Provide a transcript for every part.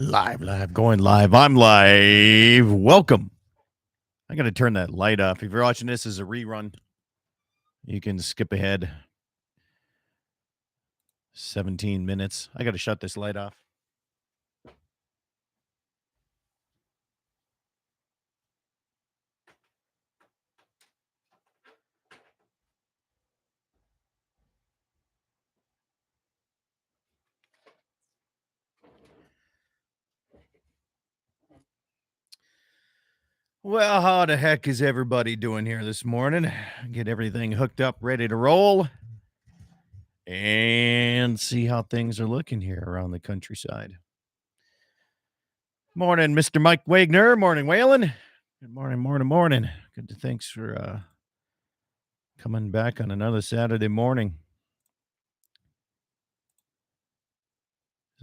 Live, going live. I'm live. Welcome. I got to turn that light off. If you're watching this as a rerun, you can skip ahead 17 minutes. I got to shut this light off. Well, how the heck is everybody doing here this morning? Get everything hooked up, ready to roll, and see how things are looking here around the countryside. Morning, Mr. Mike Wagner. Morning, Waylon. Good morning. Thanks for coming back on another Saturday morning.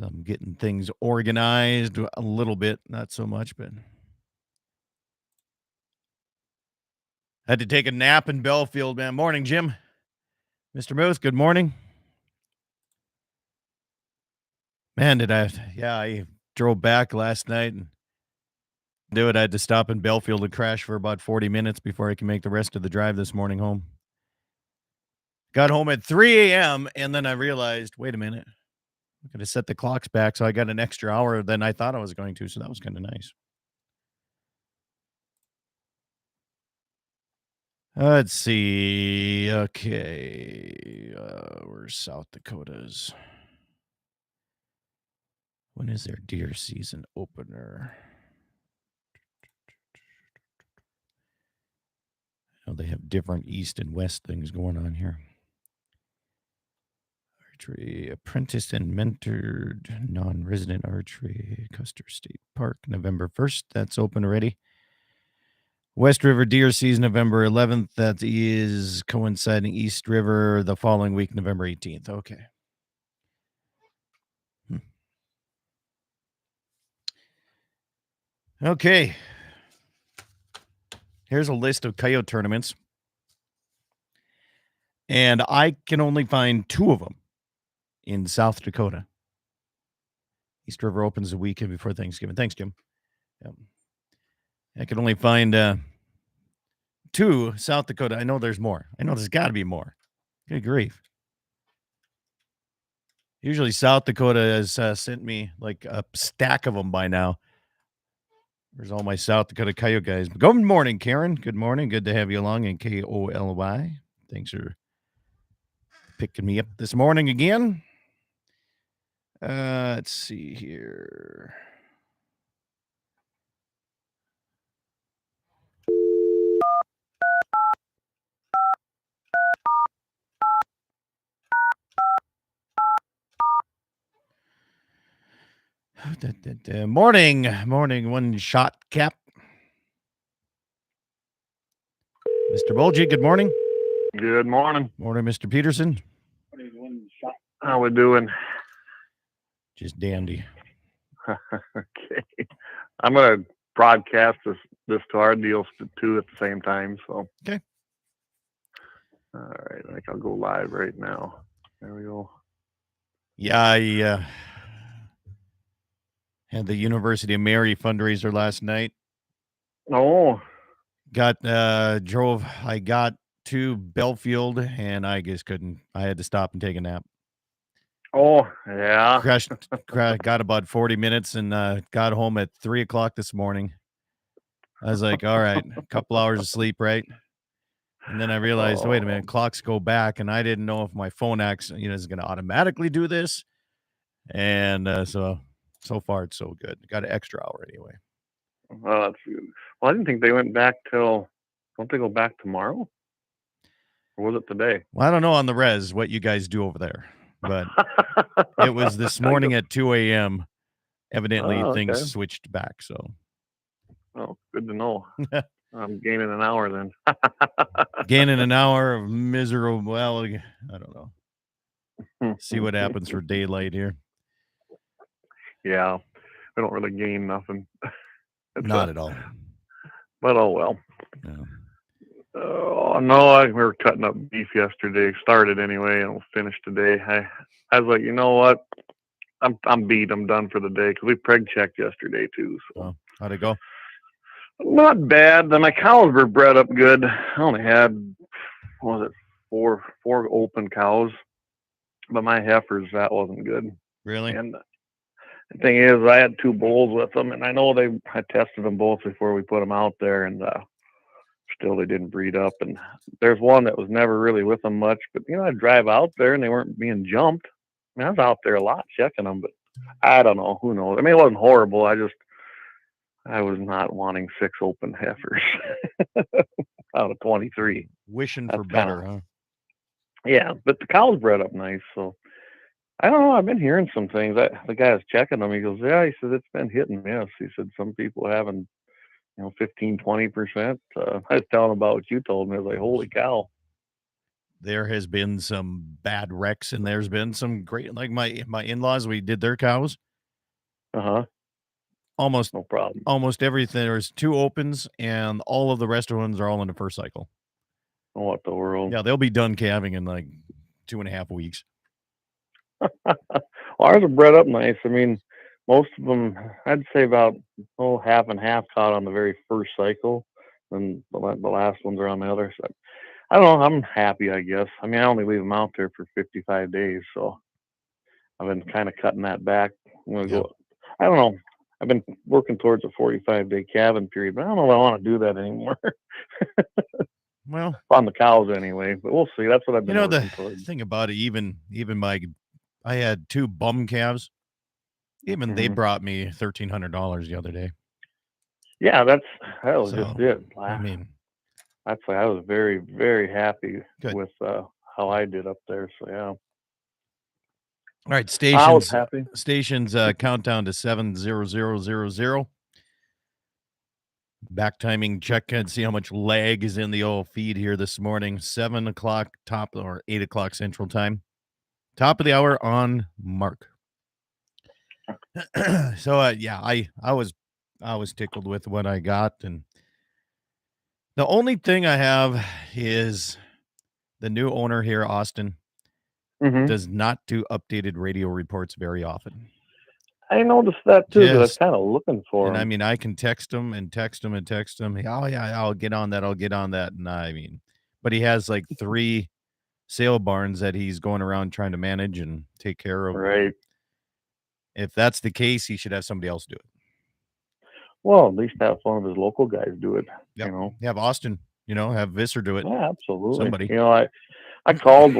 I'm getting things organized a little bit, not so much, but had to take a nap in Belfield, man. Morning, Jim. Mr. Moose, good morning. Man, I drove back last night and I had to stop in Belfield and crash for about 40 minutes before I can make the rest of the drive this morning home. Got home at 3 a.m. and then I realized, wait a minute, I'm going to set the clocks back, so I got an extra hour than I thought I was going to, so that was kind of nice. Let's see. Okay. Where's South Dakota's? When is their deer season opener? Oh, they have different east and west things going on here. Archery, apprenticed and mentored, non-resident archery, Custer State Park, November 1st. That's open already. West River deer season, November 11th. That is coinciding East River the following week, November 18th. Okay. Okay. Here's a list of coyote tournaments. And I can only find 2 of them in South Dakota. East River opens the weekend before Thanksgiving. Thanks, Jim. Yep. I can only find 2 South Dakota. I know there's more. I know there's got to be more. Good grief. Usually South Dakota has sent me like a stack of them by now. There's all my South Dakota coyote guys. Good morning, Karen. Good morning. Good to have you along in KOLY. Thanks for picking me up this morning again. Let's see here. Morning, one shot cap. Mr. Bolgi, good morning. Good morning. Morning, Mr. Peterson. How we doing? Just dandy. Okay. I'm going to broadcast this to our deals too at the same time. So. Okay. All right. I think I'll go live right now. There we go. Yeah, I had the University of Mary fundraiser last night. Oh. I got to Belfield and I just couldn't. I had to stop and take a nap. Oh, yeah. Got about 40 minutes and got home at 3 o'clock this morning. I was like, all right, a couple hours of sleep, right? And then I realized, wait a minute, clocks go back, and I didn't know if my phone is going to automatically do this. And so far it's so good. Got an extra hour anyway. Well, that's good. Well, I didn't think they went back till. Don't they go back tomorrow? Or was it today? Well, I don't know on the res what you guys do over there, but it was this morning at 2 a.m. Evidently, things switched back. So, oh, good to know. I'm gaining an hour then. Gaining an hour of miserable. Well, I don't know. See what happens for daylight here. Yeah, we don't really gain nothing. Not at all. But oh well. Yeah. Oh no, we were cutting up beef yesterday. Started anyway, and we'll finish today. I was like, you know what? I'm beat. I'm done for the day because we preg checked yesterday too. So Oh, how'd it go? not bad. Then my cows were bred up good. I only had what was it four open cows, but my heifers that wasn't good. Really? And the thing is, I had two bulls with them, and I know I tested them both before we put them out there, and still they didn't breed up. And there's one that was never really with them much, but I'd drive out there and they weren't being jumped. I mean, I was out there a lot checking them, but I don't know. Who knows? I mean, it wasn't horrible. I was not wanting six open heifers out of 23. Wishing for That's kind of better, huh? yeah. But the cows bred up nice, so I don't know. I've been hearing some things. The guy was checking them. He goes, yeah. He said it's been hit and miss. He said some people having 15, 20%. I was telling about what you told me. I was like, holy cow. There has been some bad wrecks, and there's been some great, like my in-laws. We did their cows. Uh huh. Almost No problem. almost everything. There's two opens, and all of the rest of ones are all in the first cycle. What the world? Yeah, they'll be done calving in like 2.5 weeks. Ours are bred up nice. I mean, most of them, I'd say about half and half caught on the very first cycle, and the last ones are on the other side. I don't know. I'm happy, I guess. I mean, I only leave them out there for 55 days, so I've been kind of cutting that back. I'm gonna Yeah. go. I don't know. I've been working towards a 45-day calving period, but I don't know if I want to do that anymore Well, on the cows anyway. But we'll see. That's what I've been the working towards. thing about it, even I had two bum calves. Even they Hmm. brought me $1,300 the other day. Yeah, that was just So, it. I mean, That's why I was very, very happy good. with how I did up there. So yeah, All right, I was stations happy. stations countdown to 70000. Back timing check and see how much lag is in the old feed here this morning. 7 o'clock top or 8 o'clock Central Time. Top of the hour on Mark. So yeah, I was tickled with what I got, and the only thing I have is the new owner here, Austin, Hmm. does not do updated radio reports very often. I noticed that too because I was Just kind of looking for and I him. mean, I can text him and text him and text him. Oh yeah, I'll get on that. I'll get on that. And I mean, but he has like three sale barns that he's going around trying to manage and take care of. Right. If that's the case, he should have somebody else do it. Well, at least have one of his local guys do it. Yep. You know. Have Austin, have Visser do it. Yeah, absolutely. Somebody. I called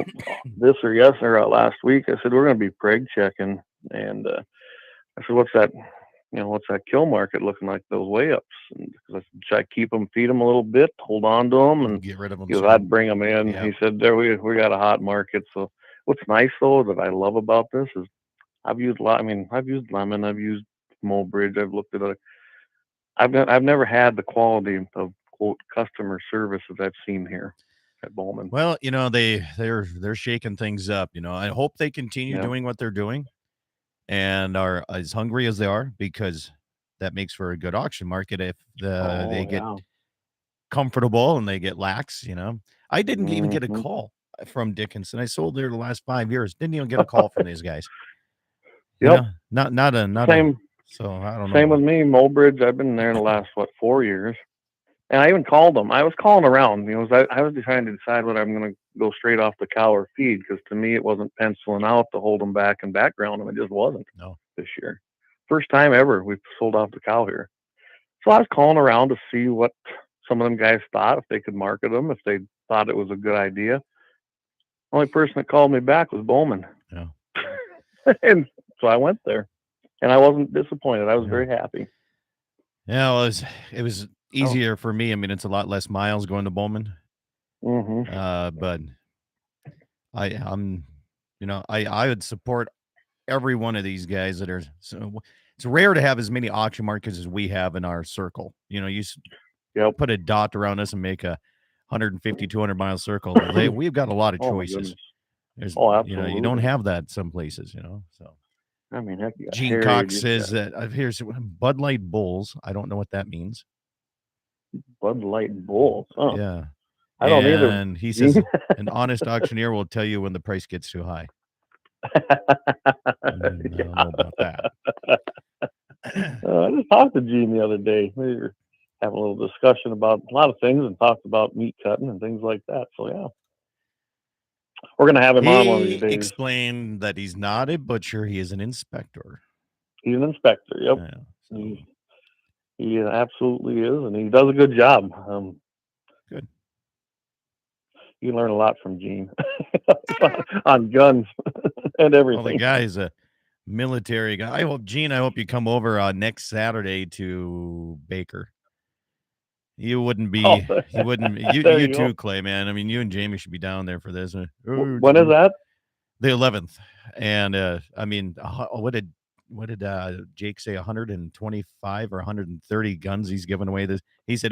this or yes or last week. I said we're going to be preg checking, and I said, "What's that? What's that kill market looking like? Those way ups?" And because I said, "Should I keep them, feed them a little bit, hold on to them?" And Get rid of them he goes, soon. "I'd bring them in." Yeah. He said, "There we got a hot market." So what's nice though that I love about this is I've used a lot. I mean, I've used lemon, I've used Mobridge, I've looked at other. I've never had the quality of quote customer service that I've seen here at Bowman. Well, they're shaking things up. I hope they continue Yeah. doing what they're doing and are as hungry as they are, because that makes for a good auction market if they Oh get yeah. comfortable and they get lax. I didn't even get a Hmm. call from Dickinson. I sold there the last 5 years. Didn't even get a call from these guys. Yep. Not a. Same So I don't same know. with me, Mobridge. I've been there in the last 4 years. And I even called them. I was calling around. I was trying to decide whether I'm going to go straight off the cow or feed because to me it wasn't penciling out to hold them back and background them. It just wasn't No. this year. First time ever we've sold off the cow here. So I was calling around to see what some of them guys thought, if they could market them, if they thought it was a good idea. Only person that called me back was Bowman, Yeah. and so I went there, and I wasn't disappointed. I was Yeah. very happy. Yeah. Well, it was Oh, easier for me. I mean, it's a lot less miles going to Bowman. mm-hmm. But I'm, I would support every one of these guys that are. So it's rare to have as many auction markets as we have in our circle. Yep. Put a dot around us and make a 150, 200-mile circle. We've got a lot of Oh my choices. goodness. There's, Oh, you don't absolutely. have that some places. So I mean, heck, you got Gene Heritage, Cox you says got that here's Bud Light Bulls. I don't know what that means. Bud Light Bulls. Oh, Yeah. I don't either. And he Gene. says an honest auctioneer will tell you when the price gets too high. I don't know about that. I just talked to Gene the other day. We were having a little discussion about a lot of things and talked about meat cutting and things like that. So yeah, we're gonna have him on one of He these days. explained that he's not a butcher, he is an inspector. He's an inspector. Yep, Yeah, so he he absolutely is, and he does a good job. good. You learn a lot from Gene on guns and Well, the everything. guy's a military guy. I hope, Gene, I hope you come over next Saturday to Baker. Oh, You wouldn't, there you you go. too, Clay, man. I mean, you and Jamie should be down there for this. When is that? The 11th. And I mean, what did Jake say? 125 or 130 guns he's given away. He said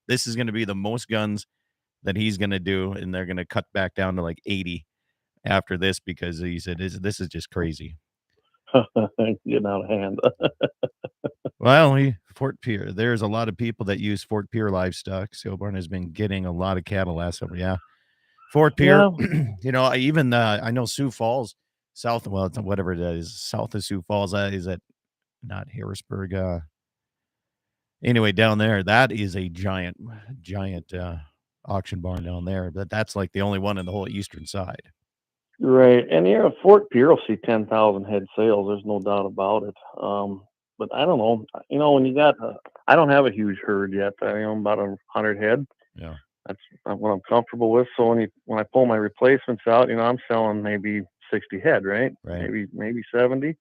this is going to be the most guns that he's going to do, and they're going to cut back down to like 80 after this because he said this is just crazy. Getting out of hand. Well, Fort Pierre. There's a lot of people that use Fort Pierre livestock. Silborn has been getting a lot of cattle last summer. Yeah, Fort Pierre. Yeah, I know Sioux Falls, south. Well, it's whatever it is, south of Sioux Falls. Is that not Harrisburg? Anyway, down there, that is a giant auction barn down there. But that's like the only one in the whole eastern side. right. And at Fort Pierre will see 10,000 head sales. There's no doubt about it. But I don't know. When you got, I don't have a huge herd yet. I am about 100 head. Yeah, That's what I'm comfortable with. So when I pull my replacements out, I'm selling maybe 60 head, right? right. Maybe 70.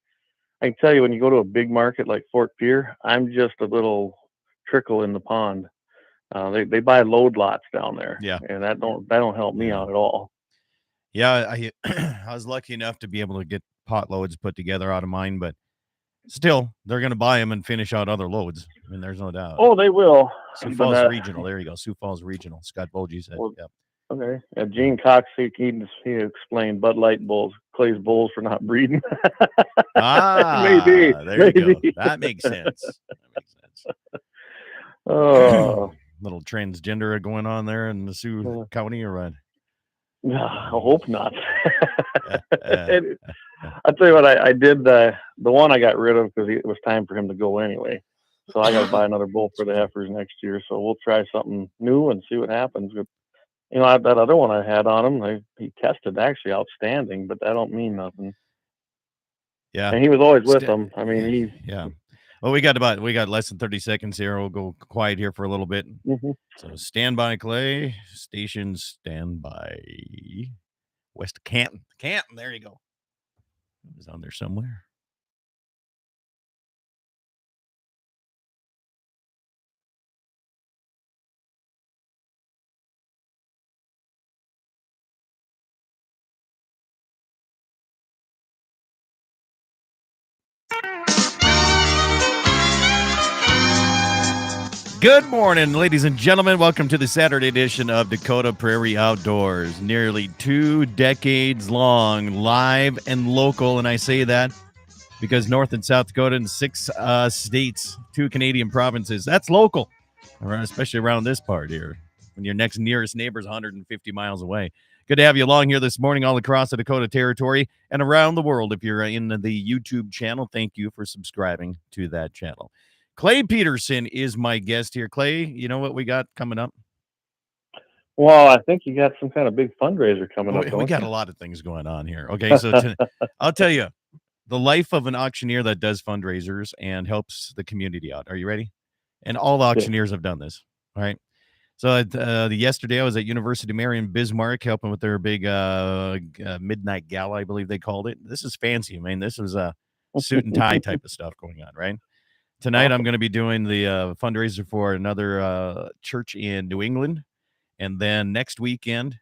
I can tell you when you go to a big market like Fort Pierre, I'm just a little trickle in the pond. They buy load lots down there, Yeah, and that don't help me yeah, out at all. yeah. I I was lucky enough to be able to get pot loads put together out of mine, but still, they're going to buy them and finish out other loads. I mean, there's no doubt. Oh, they will, Sioux but Falls Regional. There you go. Sioux Falls Regional. Scott Bogie said. well, Yep. okay. Yeah. Gene Cox he explained Bud Light bulls, Clay's bulls for not breeding. maybe, There you maybe. go. That makes sense. That makes sense. Oh, Little transgender going on there in the Sioux County or what? I hope not. Uh, uh, And uh, I'll tell you what, I did the one I got rid of because it was time for him to go anyway. So I got to buy another bull for the excuse me. heifers next year. So we'll try something new and see what happens. But, that other one I had on him, he tested actually outstanding, but that don't mean nothing. Yeah. And he was always with St- them. I mean, yeah. Well, we got less than 30 seconds here. We'll go quiet here for a little bit. mhm. So stand by, Clay. Station standby. West Canton. Canton. There you go. It was on there somewhere. Good morning, ladies and gentlemen. Welcome to the Saturday edition of Dakota Prairie Outdoors. Nearly 2 decades long, live and local. And I say that because North and South Dakota and 6 states, 2 Canadian provinces, that's local, especially around this part here, when your next nearest neighbor is 150 miles away. Good to have you along here this morning all across the Dakota Territory and around the world. If you're in the YouTube channel, thank you for subscribing to that channel. Clay Peterson is my guest here. Clay, you know what we got coming up? Well, I think you got some kind of big fundraiser coming Oh, up, we don't got you? a lot of things going on here. Okay, so I'll tell you the life of an auctioneer that does fundraisers and helps the community out. Are you ready? And all Okay. auctioneers have done this. All right. So yesterday I was at University of Marion Bismarck helping with their big midnight gala, I believe they called it. This is fancy. I mean, this was a suit and tie type of stuff going on, right? Tonight I'm Awesome. going to be doing the fundraiser for another church in New England. And then next weekend,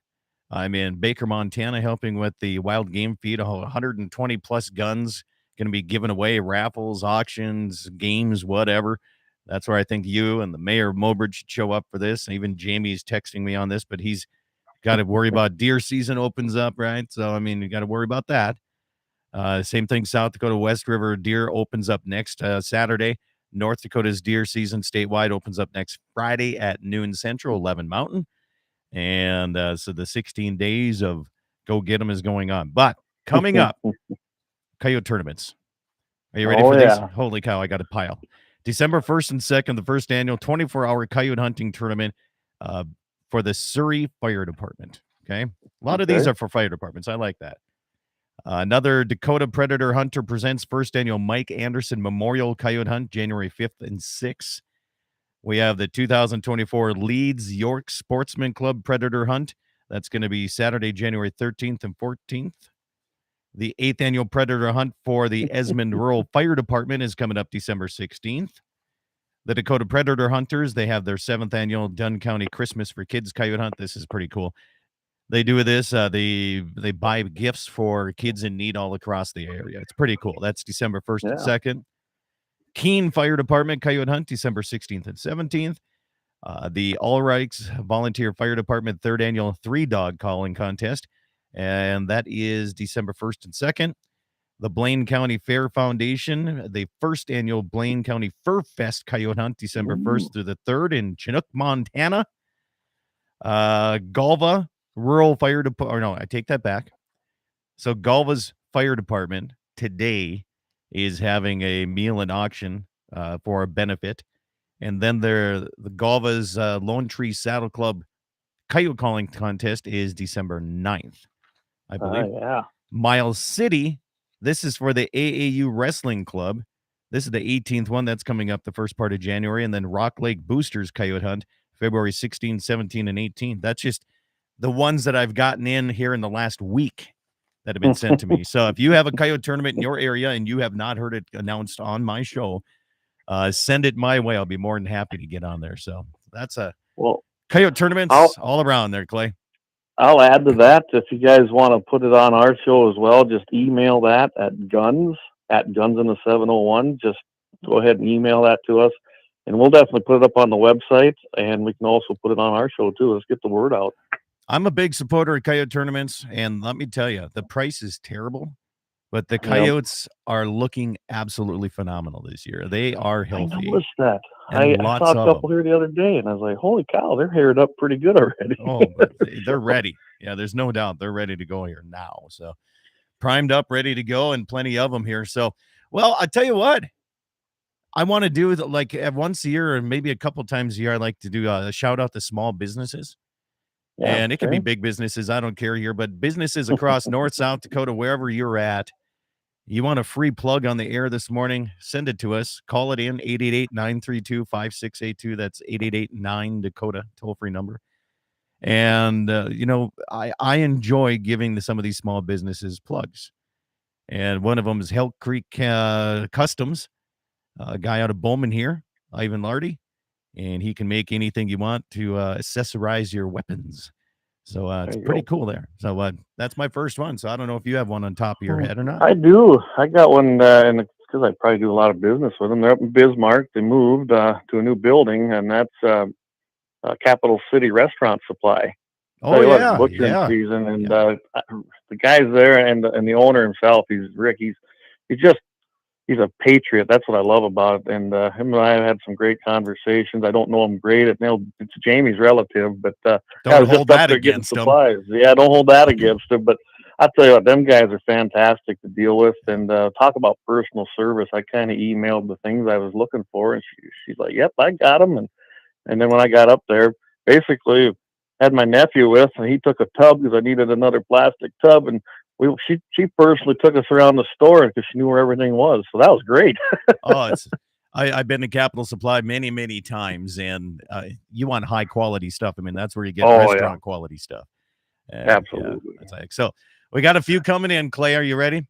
I'm in Baker, Montana, helping with the wild game feed. 120 plus guns going to be given away, raffles, auctions, games, whatever. That's where I think you and the mayor of Mobridge should show up for this. Even Jamie's texting me on this, but he's got to worry about deer season opens up, right? So, I mean, you got to worry about that. Same thing, South Dakota West River deer opens up next Saturday. North Dakota's deer season statewide opens up next Friday at noon Central, 11 Mountain. And so the 16 days of go get them is going on. But Coming up, coyote tournaments. Are you ready Oh for these? yeah. Holy cow, I got a pile. December 1st and 2nd, the first annual 24-hour coyote hunting tournament uh, for the Surrey Fire Department. Okay. A lot of these Okay. are for fire departments. I like that. Another Dakota Predator Hunter presents first annual Mike Anderson Memorial Coyote Hunt, January 5th and 6th. We have the 2024 Leeds York Sportsman Club Predator Hunt. That's going to be Saturday, January 13th and 14th. The 8th annual Predator Hunt for the Esmond Rural Fire Department is coming up December 16th. The Dakota Predator Hunters, they have their 7th annual Dunn County Christmas for Kids Coyote Hunt. This is pretty cool. They do this. They buy gifts for kids in need all across the area. It's pretty cool. That's December 1st and Yeah. 2nd. Keene Fire Department Coyote Hunt, December 16th and 17th. The All Rights Volunteer Fire Department 3rd Annual 3-Dog Calling Contest, and that is December 1st and 2nd. The Blaine County Fair Foundation, the 1st Annual Blaine County Fur Fest Coyote Hunt, December 1st through the 3rd in Chinook, Montana. Galva Rural Fire Department, no, I take that back. So Galva's Fire Department today is having a meal and auction for a benefit. And then the Galva's Lone Tree Saddle Club Coyote Calling Contest is December 9th, I believe. Yeah. Miles City, this is for the AAU Wrestling Club. This is the 18th one. That's coming up the first part of January. And then Rock Lake Boosters Coyote Hunt, February 16, 17, and 18. That's just the ones that I've gotten in here in the last week that have been sent to me. So if you have a coyote tournament in your area and you have not heard it announced on my show, send it my way. I'll be more than happy to get on there. So that's a Well, coyote tournaments all around there, Clay. I'll add to that. If you guys want to put it on our show as well, just email that at guns in the 701. Just go ahead and email that to us, and we'll definitely put it up on the website, and we can also put it on our show too. Let's get the word out. I'm a big supporter of coyote tournaments, and let me tell you, the price is terrible, but the Yep. coyotes are looking absolutely phenomenal this year. They are I healthy, noticed that. and I lots saw a of couple them. here the other day, and I was like, "Holy cow, they're haired up pretty good already." Oh, but they're ready. Yeah, there's no doubt they're ready to go here now. So primed up, ready to go, and plenty of them here. So, well, I tell you what, I want to do like once a year, or maybe a couple times a year. I like to do a shout out to small businesses. Yeah. And it could be big businesses. I don't care here, but businesses across North, South Dakota, wherever you're at, you want a free plug on the air this morning, send it to us. Call it in 888-932-5682. That's 888-9 toll-free number. And, I enjoy giving some of these small businesses plugs. And one of them is Elk Creek Customs, a guy out of Bowman here, Ivan Lardy. And he can make anything you want to accessorize your weapons. So it's pretty cool there. So that's my first one. So I don't know if you have one on top of your head or not. I do. I got one, and because I probably do a lot of business with them. They're up in Bismarck. They moved to a new building, and that's Capital City Restaurant Supply. Oh, Tell you what, it's yeah. butchering Yeah. season, and the guy's there, and the owner himself, he's Rick. He's a patriot. That's what I love about it. And him and I have had some great conversations. I don't know him great. It's Jamie's relative, but I Don't was just hold up that there getting against them. supplies. Yeah, don't hold that against him. But I tell you what, them guys are fantastic to deal with. And talk about personal service. I kind of emailed the things I was looking for, and she's like, "Yep, I got them." And then when I got up there, basically had my nephew with, and he took a tub because I needed another plastic tub, and she personally took us around the store because she knew where everything was. So that was great. Oh, I've been to Capital Supply many, many times, and you want high quality stuff. I mean, that's where you get restaurant quality stuff. And, Absolutely. Yeah, that's like, so we got a few coming in. Clay, are you ready?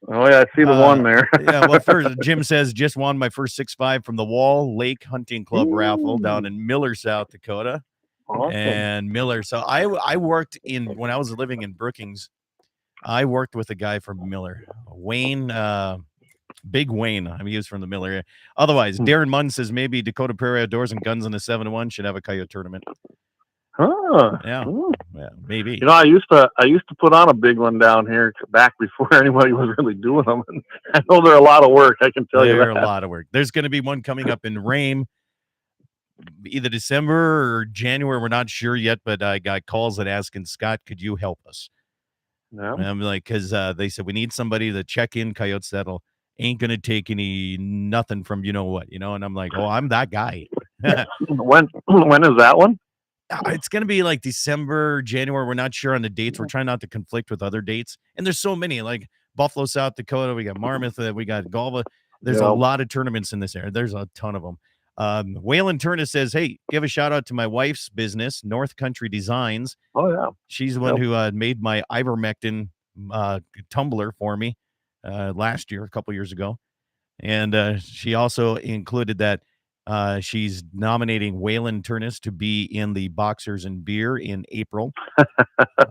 Oh yeah, I see the one there. Yeah, well, first, Jim says, just won my first 6.5 from the Wall Lake Hunting Club raffle down in Miller, South Dakota. Awesome. And Miller. So I worked when I was living in Brookings, I worked with a guy from Miller, Wayne, Big Wayne. He was from the Miller area. Otherwise, Darren Munn says maybe Dakota Prairie Outdoors and Guns in the 7-1 should have a coyote tournament. Huh. Yeah. Yeah, maybe. You know, I used to put on a big one down here back before anybody was really doing them. And I know they're a lot of work. I can tell you that. They're a lot of work. There's going to be one coming up in Rame, either December or January. We're not sure yet, but I got calls that asking, Scott, could you help us? Yeah. And I'm like, because they said we need somebody to check in coyotes that'll ain't gonna take any nothing from you know what, and I'm like, oh, I'm that guy. When is that one? It's gonna be like December, January. We're not sure on the dates. We're trying not to conflict with other dates. And there's so many, like Buffalo, South Dakota. We got Marmouth. We got Galva. There's a Yeah. lot of tournaments in this area. There's a ton of them. Waylon Turner says, "Hey, give a shout out to my wife's business, North Country Designs. Oh yeah. She's the one Yep. who made my ivermectin tumbler for me last year, a couple years ago. And she also included that she's nominating Waylon Turnus to be in the Boxers and Beer in April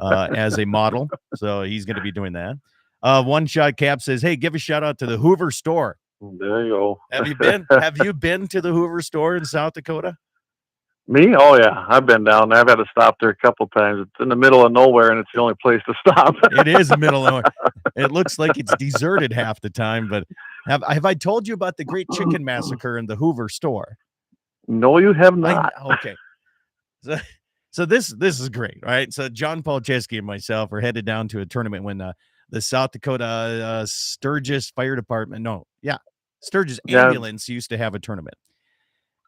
as a model. So he's going to be doing that. One Shot Cap says, "Hey, give a shout out to the Hoover store. There you go. Have you been to the Hoover store in South Dakota?" Me? Oh yeah, I've been down there. I've had to stop there a couple times. It's in the middle of nowhere, and it's the only place to stop. It is the middle of nowhere. It looks like it's deserted half the time. But have I told you about the Great Chicken Massacre in the Hoover store? No, you have not. Okay. So this is great, right? So John Paul Chesky and myself are headed down to a tournament when the South Dakota Sturgis Fire Department, Sturgis Ambulance used to have a tournament.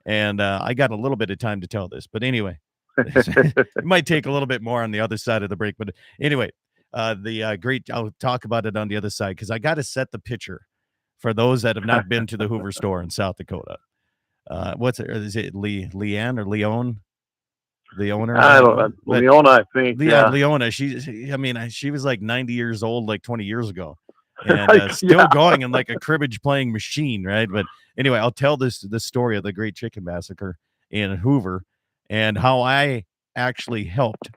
And I got a little bit of time to tell this, but anyway, it might take a little bit more on the other side of the break. But anyway, I'll talk about it on the other side because I got to set the picture for those that have not been to the Hoover store in South Dakota. Is it Leanne or Leon? The owner? I don't know. Leona, I think. Yeah. Leona. She was like 90 years old, like 20 years ago. And still going in like a cribbage playing machine, right? But anyway, I'll tell the story of the Great Chicken Massacre in Hoover and how I actually helped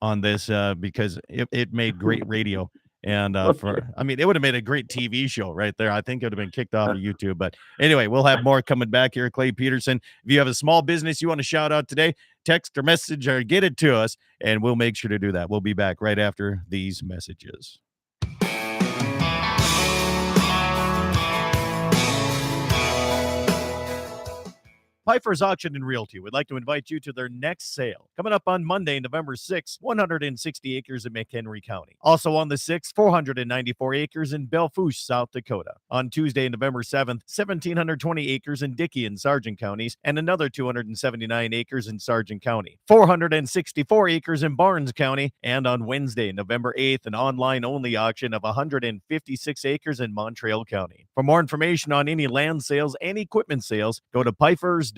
on this because it made great radio. And it would have made a great TV show right there. I think it would have been kicked off of YouTube. But anyway, we'll have more coming back here. Clay Peterson, if you have a small business you want to shout out today, text or message or get it to us, and we'll make sure to do that. We'll be back right after these messages. Pfeiffer's Auction and Realty would like to invite you to their next sale. Coming up on Monday, November 6th, 160 acres in McHenry County. Also on the 6th, 494 acres in Belle Fourche, South Dakota. On Tuesday, November 7th, 1,720 acres in Dickey and Sargent counties, and another 279 acres in Sargent County. 464 acres in Barnes County, and on Wednesday, November 8th, an online-only auction of 156 acres in Montreal County. For more information on any land sales and equipment sales, go to Pfeiffer's.com.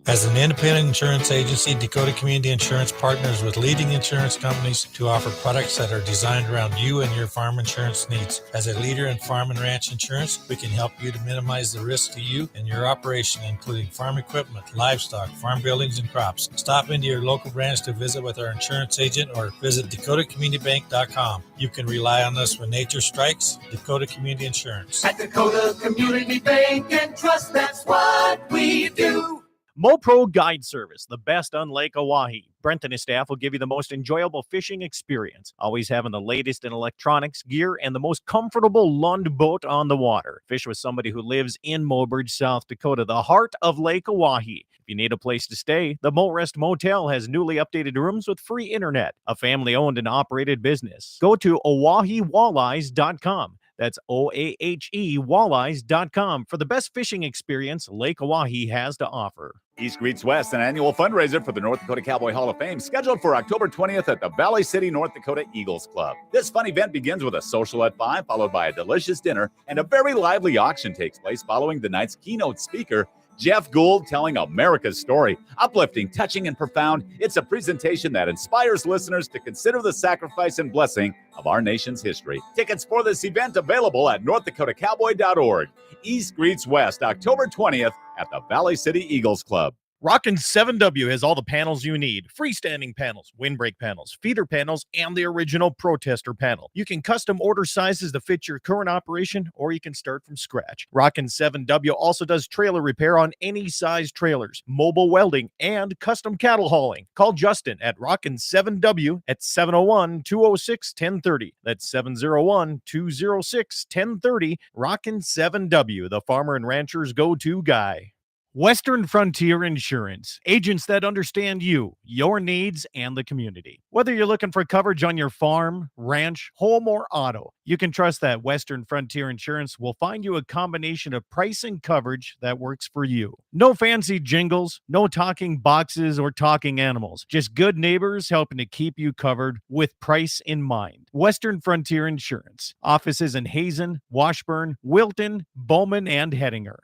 As an independent insurance agency, Dakota Community Insurance partners with leading insurance companies to offer products that are designed around you and your farm insurance needs. As a leader in farm and ranch insurance, we can help you to minimize the risk to you and your operation, including farm equipment, livestock, farm buildings, and crops. Stop into your local branch to visit with our insurance agent or visit DakotaCommunityBank.com. You can rely on us when nature strikes. Dakota Community Insurance. At Dakota Community Bank and Trust, that's what we do. MoPro Guide Service, the best on Lake Oahe. Brent and his staff will give you the most enjoyable fishing experience, always having the latest in electronics, gear, and the most comfortable Lund boat on the water. Fish with somebody who lives in Mobridge, South Dakota, the heart of Lake Oahe. If you need a place to stay, the Morest Motel has newly updated rooms with free internet, a family-owned and operated business. Go to OaheWalleyes.com. That's OAHE Walleyes.com for the best fishing experience Lake Oahe has to offer. East Greets West, an annual fundraiser for the North Dakota Cowboy Hall of Fame, scheduled for October 20th at the Valley City, North Dakota Eagles Club. This fun event begins with a social at 5, followed by a delicious dinner, and a very lively auction takes place following the night's keynote speaker, Jeff Gould, telling America's story. Uplifting, touching, and profound, it's a presentation that inspires listeners to consider the sacrifice and blessing of our nation's history. Tickets for this event available at northdakotakowboy.org. East Greets West, October 20th at the Valley City Eagles Club. Rockin' 7W has all the panels you need. Freestanding panels, windbreak panels, feeder panels, and the original protester panel. You can custom order sizes to fit your current operation, or you can start from scratch. Rockin' 7W also does trailer repair on any size trailers, mobile welding, and custom cattle hauling. Call Justin at Rockin' 7W at 701-206-1030. That's 701-206-1030. Rockin' 7W, the farmer and rancher's go-to guy. Western Frontier Insurance, agents that understand you, your needs, and the community. Whether you're looking for coverage on your farm, ranch, home, or auto, you can trust that Western Frontier Insurance will find you a combination of price and coverage that works for you. No fancy jingles, no talking boxes or talking animals, just good neighbors helping to keep you covered with price in mind. Western Frontier Insurance. Offices in Hazen, Washburn, Wilton, Bowman, and Hettinger.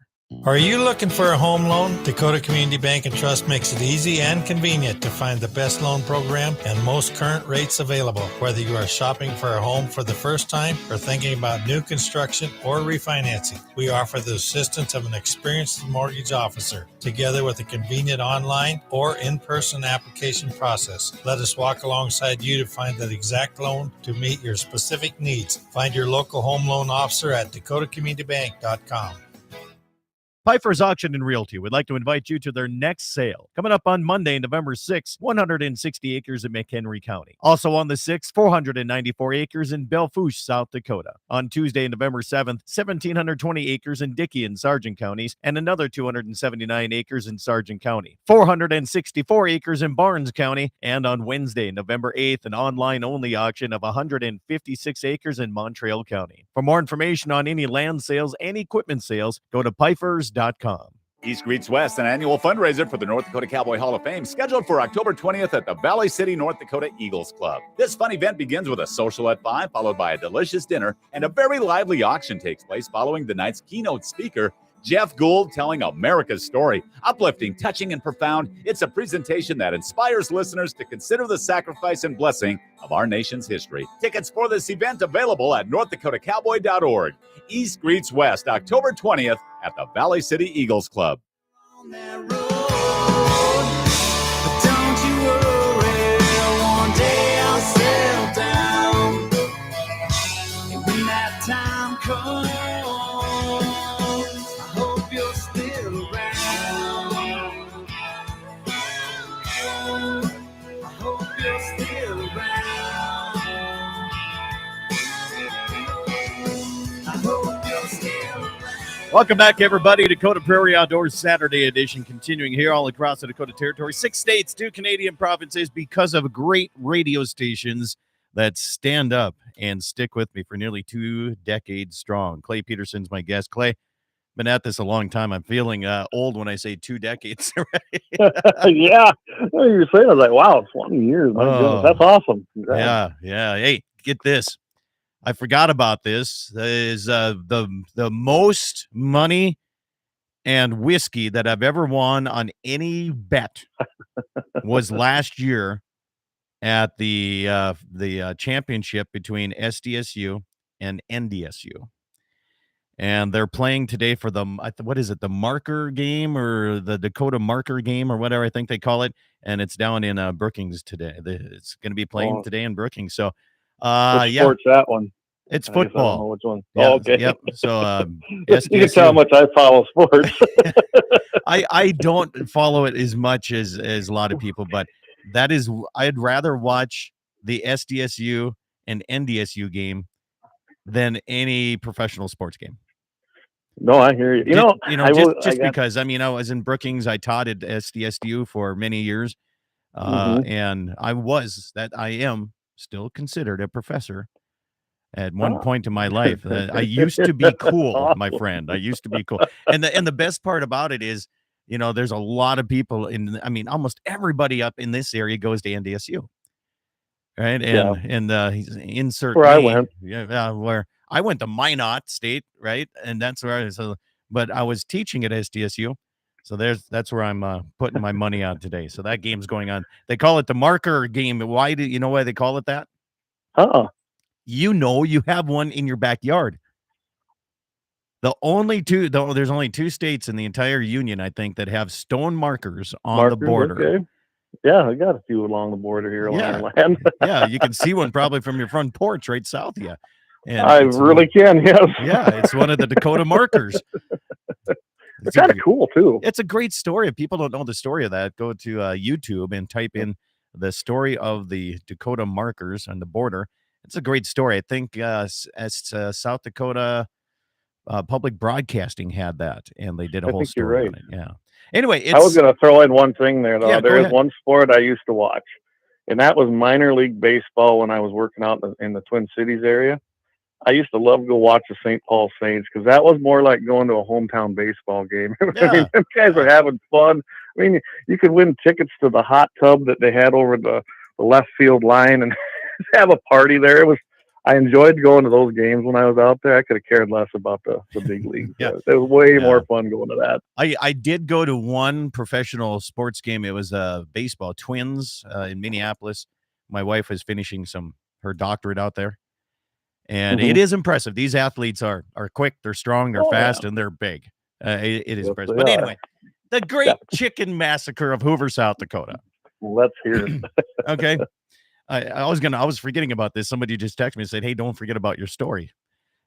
Are you looking for a home loan? Dakota Community Bank and Trust makes it easy and convenient to find the best loan program and most current rates available. Whether you are shopping for a home for the first time or thinking about new construction or refinancing, we offer the assistance of an experienced mortgage officer, together with a convenient online or in-person application process. Let us walk alongside you to find that exact loan to meet your specific needs. Find your local home loan officer at dakotacommunitybank.com. Pfeiffer's Auction and Realty would like to invite you to their next sale. Coming up on Monday, November 6th, 160 acres in McHenry County. Also on the 6th, 494 acres in Belfouche, South Dakota. On Tuesday, November 7th, 1,720 acres in Dickey and Sargent counties, and another 279 acres in Sargent County. 464 acres in Barnes County, and on Wednesday, November 8th, an online-only auction of 156 acres in Montreal County. For more information on any land sales and equipment sales, go to Pfeiffer's.com. East Greets West, an annual fundraiser for the North Dakota Cowboy Hall of Fame, scheduled for October 20th at the Valley City, North Dakota Eagles Club. This fun event begins with a social at 5, followed by a delicious dinner, and a very lively auction takes place following the night's keynote speaker, Jeff Gould, telling America's story. Uplifting, touching, and profound, it's a presentation that inspires listeners to consider the sacrifice and blessing of our nation's history. Tickets for this event available at northdakotakowboy.org. East Greets West, October 20th at the Valley City Eagles Club. On that road, but don't you worry, one day I'll settle down. And when that time comes, I hope you're still around. I hope you're still around. I hope you're still around. Welcome back, everybody. Dakota Prairie Outdoors Saturday edition continuing here all across the Dakota Territory. 6 states, 2 Canadian provinces, because of great radio stations that stand up and stick with me for nearly 2 decades strong. Clay Peterson's my guest. Clay, been at this a long time. I'm feeling old when I say 2 decades. Yeah. Well, you were saying, I was like, wow, 20 years. My goodness, that's awesome. Yeah. Hey, get this. I forgot about this. That is the most money and whiskey that I've ever won on any bet was last year at the championship between SDSU and NDSU. And they're playing today for the, what is it, the marker game or the Dakota marker game or whatever I think they call it. And it's down in Brookings today. It's going to be playing today in Brookings. So, what sport's that one? It's I guess I don't know football. which one. Yeah, Oh, okay. Yep. So You can tell how much I follow sports. I don't follow it as much as a lot of people, but that is, I'd rather watch the SDSU and NDSU game than any professional sports game. No, I hear you. Because I mean, I was in Brookings. I taught at SDSU for many years, and I am still considered a professor at one point in my life. I used to be cool, awesome. My friend. I used to be cool. And the best part about it is, there's a lot of people almost everybody up in this area goes to NDSU. Right. And he's insert where I went. Yeah, where I went to Minot State, right? And that's where but I was teaching at SDSU. So that's where I'm putting my money on today. So that game's going on. They call it the marker game. Why do you know why they call it that? You have one in your backyard. There's only 2 states in the entire union, I think, that have stone markers on the border. Okay. Yeah, I got a few along the border here along our land. Yeah, you can see one probably from your front porch right south of you. And I really can, yes. Yeah, it's one of the Dakota markers. It's kind of cool, too. It's a great story. If people don't know the story of that, go to YouTube and type in the story of the Dakota markers on the border. It's a great story. I think South Dakota public broadcasting had that, and they did a I whole think you're story right. on it. Yeah. Anyway, I was it's going to throw in one thing there, though. Yeah, go There is ahead. one sport I used to watch, and that was minor league baseball when I was working out in the Twin Cities area. I used to love to go watch the St. Paul Saints because that was more like going to a hometown baseball game. I mean, Yeah, them guys were having fun. I mean, you could win tickets to the hot tub that they had over the left field line and have a party there. I enjoyed going to those games when I was out there. I could have cared less about the big leagues. Yeah. It was way Yeah. more fun going to that. I did go to one professional sports game. It was baseball, Twins in Minneapolis. My wife was finishing her doctorate out there. And it is impressive. These athletes are quick, they're strong, they're fast, and they're big. It is Yes, impressive. they But are. anyway, the Great Chicken Massacre of Hoover, South Dakota. Let's hear it. Okay. I was forgetting about this. Somebody just texted me and said, "Hey, don't forget about your story."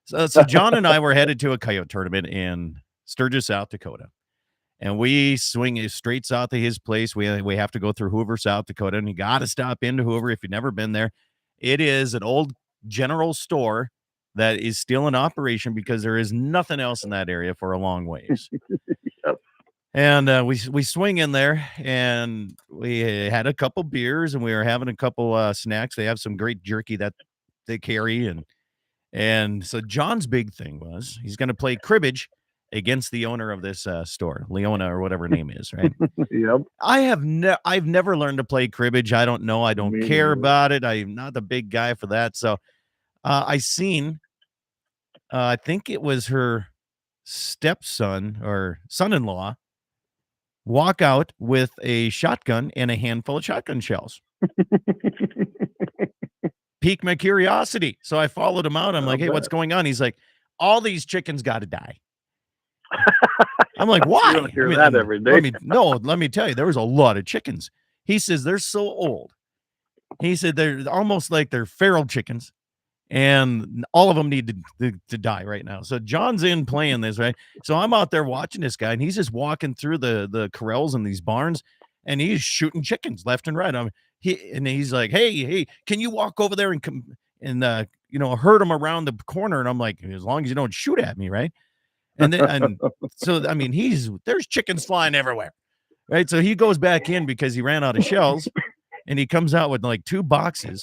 So John and I were headed to a coyote tournament in Sturgis, South Dakota. And we swing straight south of his place. We have to go through Hoover, South Dakota, and you got to stop into Hoover if you've never been there. It is an old general store that is still in operation because there is nothing else in that area for a long ways. Yep. And we swing in there, and we had a couple beers, and we were having a couple snacks. They have some great jerky that they carry, and so John's big thing was he's going to play cribbage against the owner of this store, Leona or whatever her name is, right? Yep. I've never learned to play cribbage. I don't know. I don't Me care neither. about it. I'm not the big guy for that. So I seen, I think it was her stepson or son-in-law walk out with a shotgun and a handful of shotgun shells. Piqued my curiosity. So I followed him out. I'm like, "Hey, what's going on?" He's like, "All these chickens got to die." I'm like, "Why?" You don't hear that every day. Let me tell you, there was a lot of chickens. He says they're so old. He said they're almost like they're feral chickens, and all of them need to die right now. So John's in playing this, right? So I'm out there watching this guy, and he's just walking through the corrals in these barns, and he's shooting chickens left and right. He's like, hey, can you walk over there and come and herd them around the corner? And I'm like, as long as you don't shoot at me, right? So I mean, there's chickens flying everywhere, right? So he goes back in because he ran out of shells, and he comes out with like 2 boxes.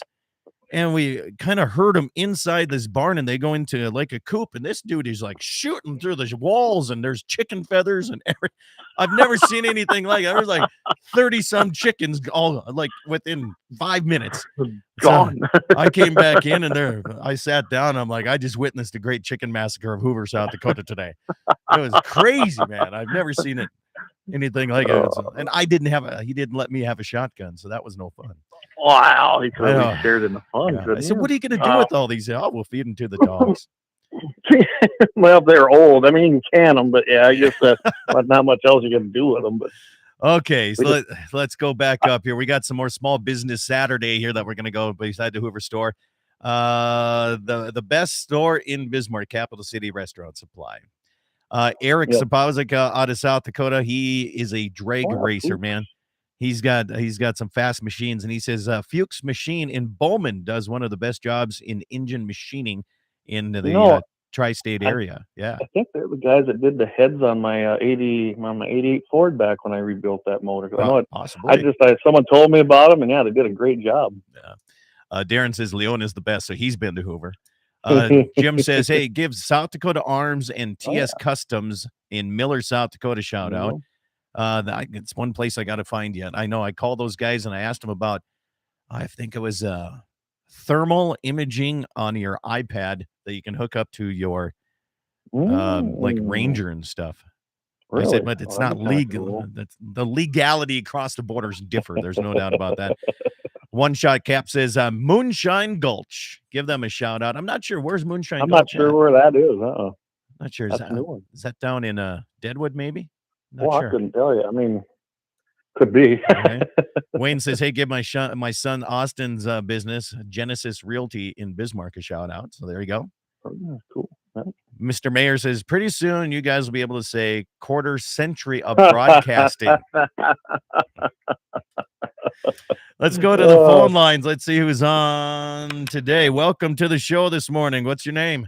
And we kind of herd them inside this barn, and they go into like a coop. And this dude is like shooting through the walls, and there's chicken feathers and everything. I've never seen anything like it. There was like 30-some chickens all like within 5 minutes. Gone. So I came back in, and I sat down. I'm like, I just witnessed the Great Chicken Massacre of Hoover, South Dakota today. It was crazy, man. I've never seen anything like it. And he didn't let me have a shotgun, so that was no fun. Wow, he could have shared in the fun. Yeah. I said, "What are you going to do with all these?" "Oh, we'll feed them to the dogs." Well, they're old. I mean, you can can them, but yeah, I guess not much else you can do with them. But okay, so let's go back up here. We got some more Small Business Saturday here that we're going to go beside the Hoover store. The best store in Bismarck, Capital City Restaurant Supply. Eric Sapowzik out of South Dakota. He is a drag racer, man. He's got some fast machines, and he says Fuchs Machine in Bowman does one of the best jobs in engine machining in the tri-state area. Yeah, I think they're the guys that did the heads on my 88 Ford back when I rebuilt that motor. I know it. Possibly. Someone told me about them, and yeah, they did a great job. Yeah. Darren says Leona is the best, so he's been to Hoover. Jim says, "Hey, give South Dakota Arms and TS Customs in Miller, South Dakota shout out." It's one place I got to find yet. I know I called those guys and I asked them about, I think it was thermal imaging on your iPad that you can hook up to your like Ranger and stuff. Really? I said, but it's not legal. Cool. The legality across the borders differ. There's no doubt about that. One Shot Cap says Moonshine Gulch. Give them a shout out. I'm not sure where's Moonshine Gulch. I'm not sure where that is. Not sure. Is that down in Deadwood maybe? Not sure. I couldn't tell you. I mean, could be. Okay. Wayne says, "Hey, give my son Austin's business, Genesis Realty in Bismarck, a shout out." So there you go. Oh, cool. Yeah. Mr. Mayor says, "Pretty soon you guys will be able to say quarter century of broadcasting." Let's go to the phone lines. Let's see who's on today. Welcome to the show this morning. What's your name?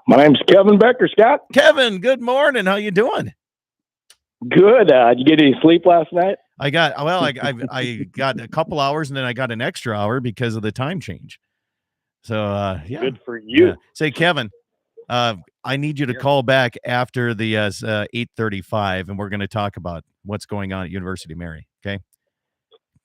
My name's Kevin Becker, Scott. Kevin, good morning. How you doing? Good. Did you get any sleep last night? I got a couple hours, and then I got an extra hour because of the time change. So yeah. Good for you. Yeah. Say, Kevin, I need you to call back after the 8:35, and we're going to talk about what's going on at University of Mary. Okay.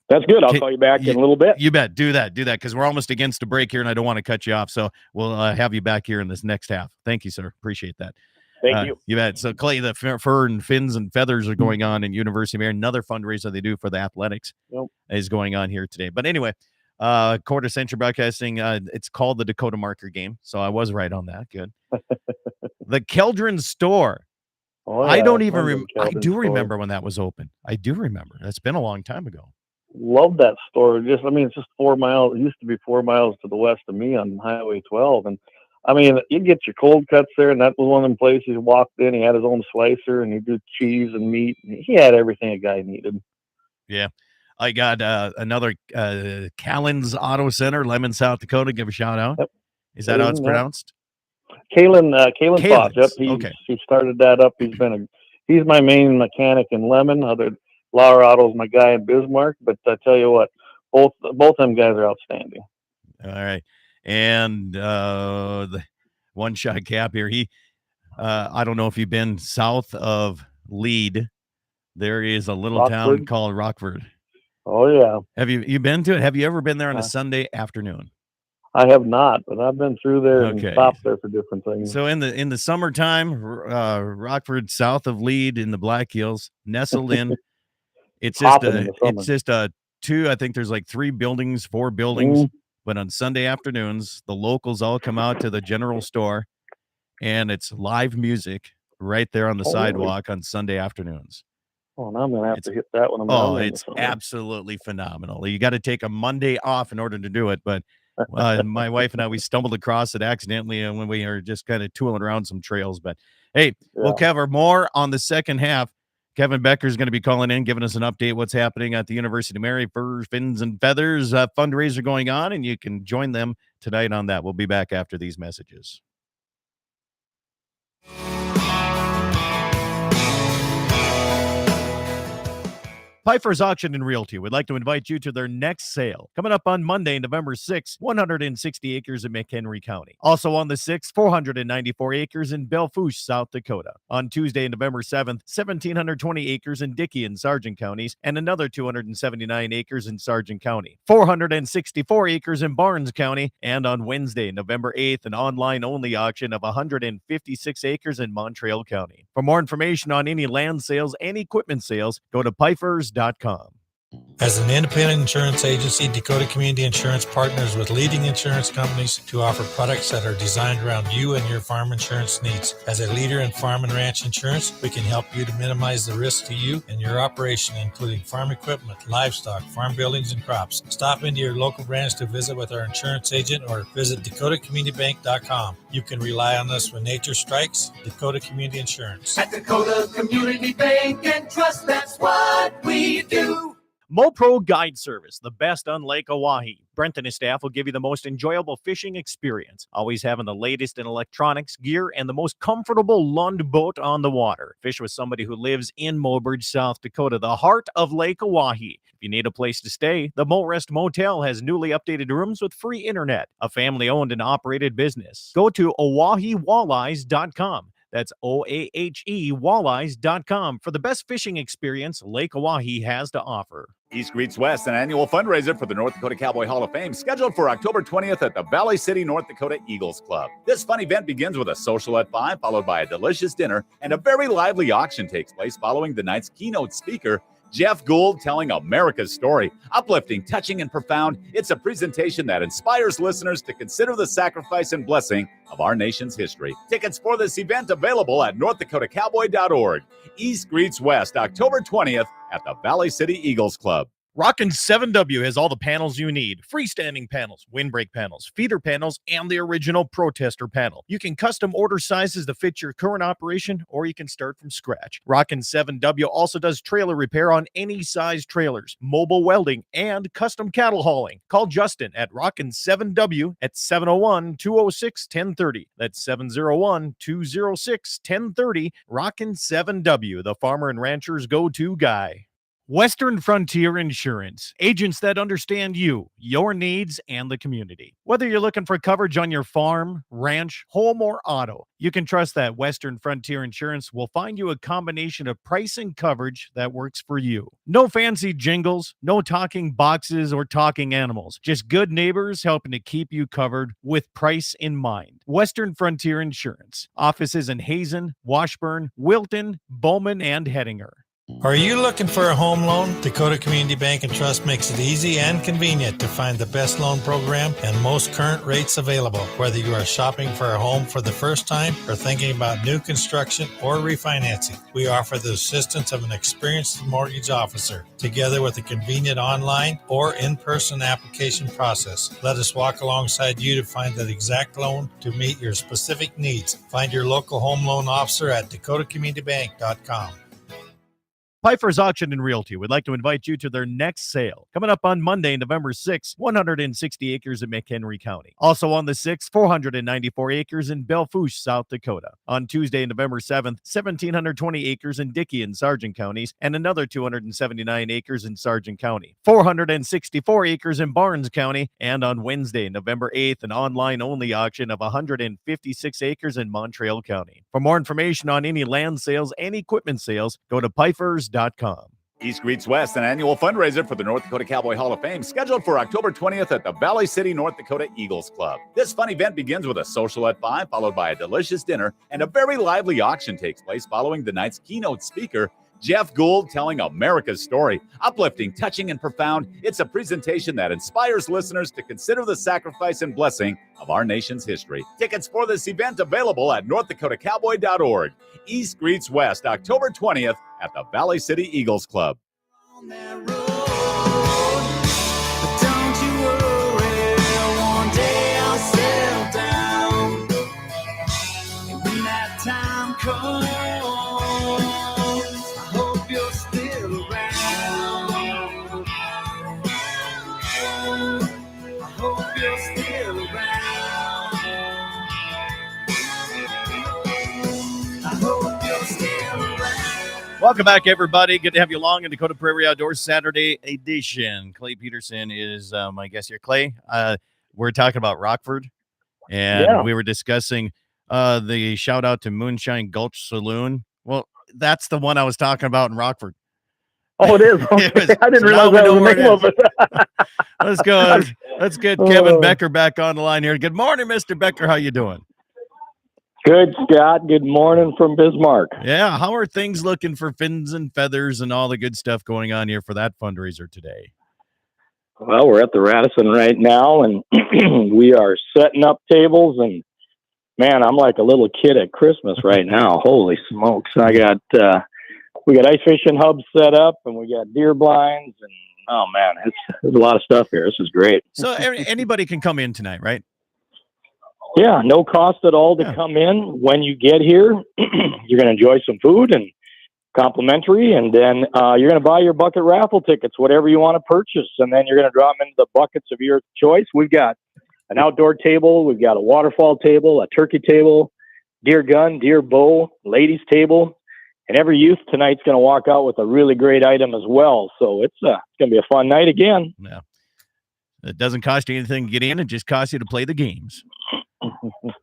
That's good. I'll call you back in a little bit. You bet. Do that, because we're almost against a break here, and I don't want to cut you off. So we'll have you back here in this next half. Thank you, sir. Appreciate that. Thank you. You bet. So, Clay, the fur and fins and feathers are going on in University of Mary. Another fundraiser they do for the athletics is going on here today. But anyway, Quarter Century Broadcasting, it's called the Dakota Marker Game. So I was right on that. Good. The Keldron Store. Oh, yeah, I don't even remember. I do store. remember when that was open. I do remember. That's been a long time ago. Love that store. It's just 4 miles. It used to be 4 miles to the west of me on Highway 12. And I mean, you get your cold cuts there, and that was one of them places you walked in. He had his own slicer, and he did cheese and meat. And he had everything a guy needed. Yeah. I got another Callan's Auto Center, Lemon, South Dakota. Give a shout out. Yep. Is that how it's pronounced? Kalen Fox. Yep. Okay. He started that up. He's my main mechanic in Lemon. Lauer Auto's my guy in Bismarck. But I tell you what, both them guys are outstanding. All right. And the one shot cap here. I don't know if you've been south of Lead. There is a little town called Rockford. Oh yeah. Have you been to it? Have you ever been there on a Sunday afternoon? I have not, but I've been through there and stopped there for different things. So in the summertime, Rockford, south of Lead in the Black Hills, nestled in. It's just I think there's like 4 buildings. But on Sunday afternoons, the locals all come out to the general store, and it's live music right there on the sidewalk on Sunday afternoons. Oh, now I'm going to have to hit that one. It's absolutely phenomenal. You got to take a Monday off in order to do it. But my wife and I, we stumbled across it accidentally when we were just kind of tooling around some trails. But hey, we'll cover more on the second half. Kevin Becker is going to be calling in, giving us an update what's happening at the University of Mary. Furs, Fins, and Feathers fundraiser going on, and you can join them tonight on that. We'll be back after these messages. Pfeiffer's Auction and Realty would like to invite you to their next sale. Coming up on Monday, November 6th, 160 acres in McHenry County. Also on the 6th, 494 acres in Belfouche, South Dakota. On Tuesday, November 7th, 1,720 acres in Dickey and Sargent counties, and another 279 acres in Sargent County. 464 acres in Barnes County, and on Wednesday, November 8th, an online-only auction of 156 acres in Montreal County. For more information on any land sales and equipment sales, go to Pfeiffer's.com. As an independent insurance agency, Dakota Community Insurance partners with leading insurance companies to offer products that are designed around you and your farm insurance needs. As a leader in farm and ranch insurance, we can help you to minimize the risk to you and your operation, including farm equipment, livestock, farm buildings, and crops. Stop into your local branch to visit with our insurance agent or visit DakotaCommunityBank.com. You can rely on us when nature strikes. Dakota Community Insurance. At Dakota Community Bank and Trust, that's what we do. MoPro Guide Service, the best on Lake Oahe. Brent and his staff will give you the most enjoyable fishing experience, always having the latest in electronics, gear, and the most comfortable Lund boat on the water. Fish with somebody who lives in Mobridge, South Dakota, the heart of Lake Oahe. If you need a place to stay, the Morest Motel has newly updated rooms with free internet, a family-owned and operated business. Go to OaheWalleyes.com. That's OAHE Walleyes.com for the best fishing experience Lake Oahe has to offer. East Greets West, an annual fundraiser for the North Dakota Cowboy Hall of Fame, scheduled for October 20th at the Valley City, North Dakota Eagles Club. This fun event begins with a social at 5, followed by a delicious dinner, and a very lively auction takes place following the night's keynote speaker, Jeff Gould, telling America's story. Uplifting, touching, and profound, it's a presentation that inspires listeners to consider the sacrifice and blessing of our nation's history. Tickets for this event available at northdakotakowboy.org. East Greets West, October 20th at the Valley City Eagles Club. Rockin' 7W has all the panels you need. Freestanding panels, windbreak panels, feeder panels, and the original protester panel. You can custom order sizes to fit your current operation, or you can start from scratch. Rockin' 7W also does trailer repair on any size trailers, mobile welding, and custom cattle hauling. Call Justin at Rockin' 7W at 701-206-1030. That's 701-206-1030. Rockin' 7W, the farmer and rancher's go-to guy. Western Frontier Insurance, agents that understand you, your needs, and the community. Whether you're looking for coverage on your farm, ranch, home, or auto, you can trust that Western Frontier Insurance will find you a combination of price and coverage that works for you. No fancy jingles, no talking boxes or talking animals, just good neighbors helping to keep you covered with price in mind. Western Frontier Insurance. Offices in Hazen, Washburn, Wilton, Bowman, and Hettinger. Are you looking for a home loan? Dakota Community Bank and Trust makes it easy and convenient to find the best loan program and most current rates available. Whether you are shopping for a home for the first time or thinking about new construction or refinancing, we offer the assistance of an experienced mortgage officer, together with a convenient online or in-person application process. Let us walk alongside you to find that exact loan to meet your specific needs. Find your local home loan officer at dakotacommunitybank.com. Pfeiffer's Auction and Realty would like to invite you to their next sale, coming up on Monday, November 6th, 160 acres in McHenry County. Also on the 6th, 494 acres in Belfouche, South Dakota. On Tuesday, November 7th, 1,720 acres in Dickey and Sargent counties, and another 279 acres in Sargent County. 464 acres in Barnes County, and on Wednesday, November 8th, an online-only auction of 156 acres in Montreal County. For more information on any land sales and equipment sales, go to Pfeiffer's.com. East Greets West, an annual fundraiser for the North Dakota Cowboy Hall of Fame, scheduled for October 20th at the Valley City, North Dakota Eagles Club. This fun event begins with a social at 5, followed by a delicious dinner, and a very lively auction takes place following the night's keynote speaker, Jeff Gould, telling America's story. Uplifting, touching, and profound, it's a presentation that inspires listeners to consider the sacrifice and blessing of our nation's history. Tickets for this event available at northdakotakowboy.org. East Greets West, October 20th at the Valley City Eagles Club. On that road, but don't you worry, one day I'll settle down. And when that time comes, I hope you're still around. I hope you're still around. I hope you're still around. Welcome back, everybody. Good to have you along in Dakota Prairie Outdoors Saturday edition. Clay Peterson is my guest here. Clay, we're talking about Rockford, and we were discussing the shout out to Moonshine Gulch Saloon. Well, that's the one I was talking about in Rockford. Oh, it is. Okay. I didn't realize that was the name of it. Let's go. Let's get Kevin Becker back on the line here. Good morning, Mr. Becker. How you doing? Good, Scott. Good morning from Bismarck. Yeah, how are things looking for fins and feathers and all the good stuff going on here for that fundraiser today? Well, we're at the Radisson right now, and we are setting up tables. And man, I'm like a little kid at Christmas right now. Holy smokes! We got ice fishing hubs set up, and we got deer blinds, and oh man, there's a lot of stuff here. This is great. So anybody can come in tonight, right? Yeah, no cost at all to come in. When you get here, you're going to enjoy some food and complimentary, and then you're going to buy your bucket raffle tickets, whatever you want to purchase, and then you're going to draw them into the buckets of your choice. We've got an outdoor table, we've got a waterfall table, a turkey table, deer gun, deer bow, ladies table, and every youth tonight's going to walk out with a really great item as well. So it's going to be a fun night again. Yeah, it doesn't cost you anything to get in; it just costs you to play the games.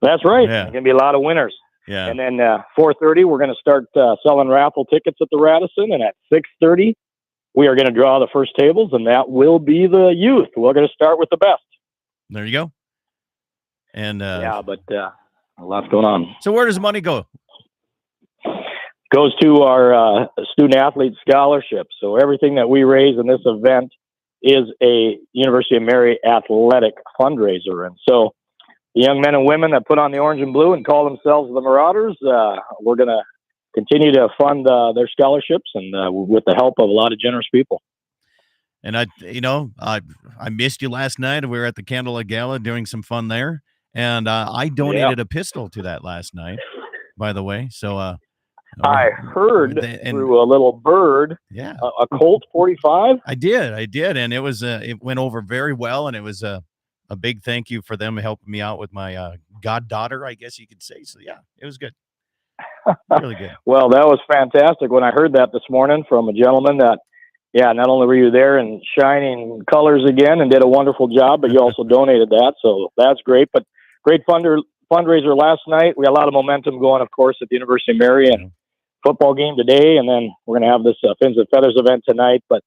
That's right. Yeah. There's going to be a lot of winners. Yeah. And then 4:30, we're going to start selling raffle tickets at the Radisson. And at 6:30, we are going to draw the first tables, and that will be the youth. We're going to start with the best. There you go. And but a lot's going on. So where does the money go? Goes to our student athlete scholarship. So everything that we raise in this event is a University of Mary athletic fundraiser. And so the young men and women that put on the orange and blue and call themselves the Marauders, we're going to continue to fund their scholarships, and with the help of a lot of generous people. And I missed you last night. We were at the Candlelight Gala doing some fun there. And I donated a pistol to that last night, by the way. So I heard through a little bird, a Colt 45. I did, and it went over very well, and it was a big thank you for them helping me out with my goddaughter, I guess you could say. So yeah, it was good, really good. Well, that was fantastic. When I heard that this morning from a gentleman that, not only were you there in shining colors again and did a wonderful job, but you also donated that, so that's great. But great fundraiser last night. We had a lot of momentum going, of course, at the University of Mary and football game today, and then we're going to have this Fins and Feathers event tonight. But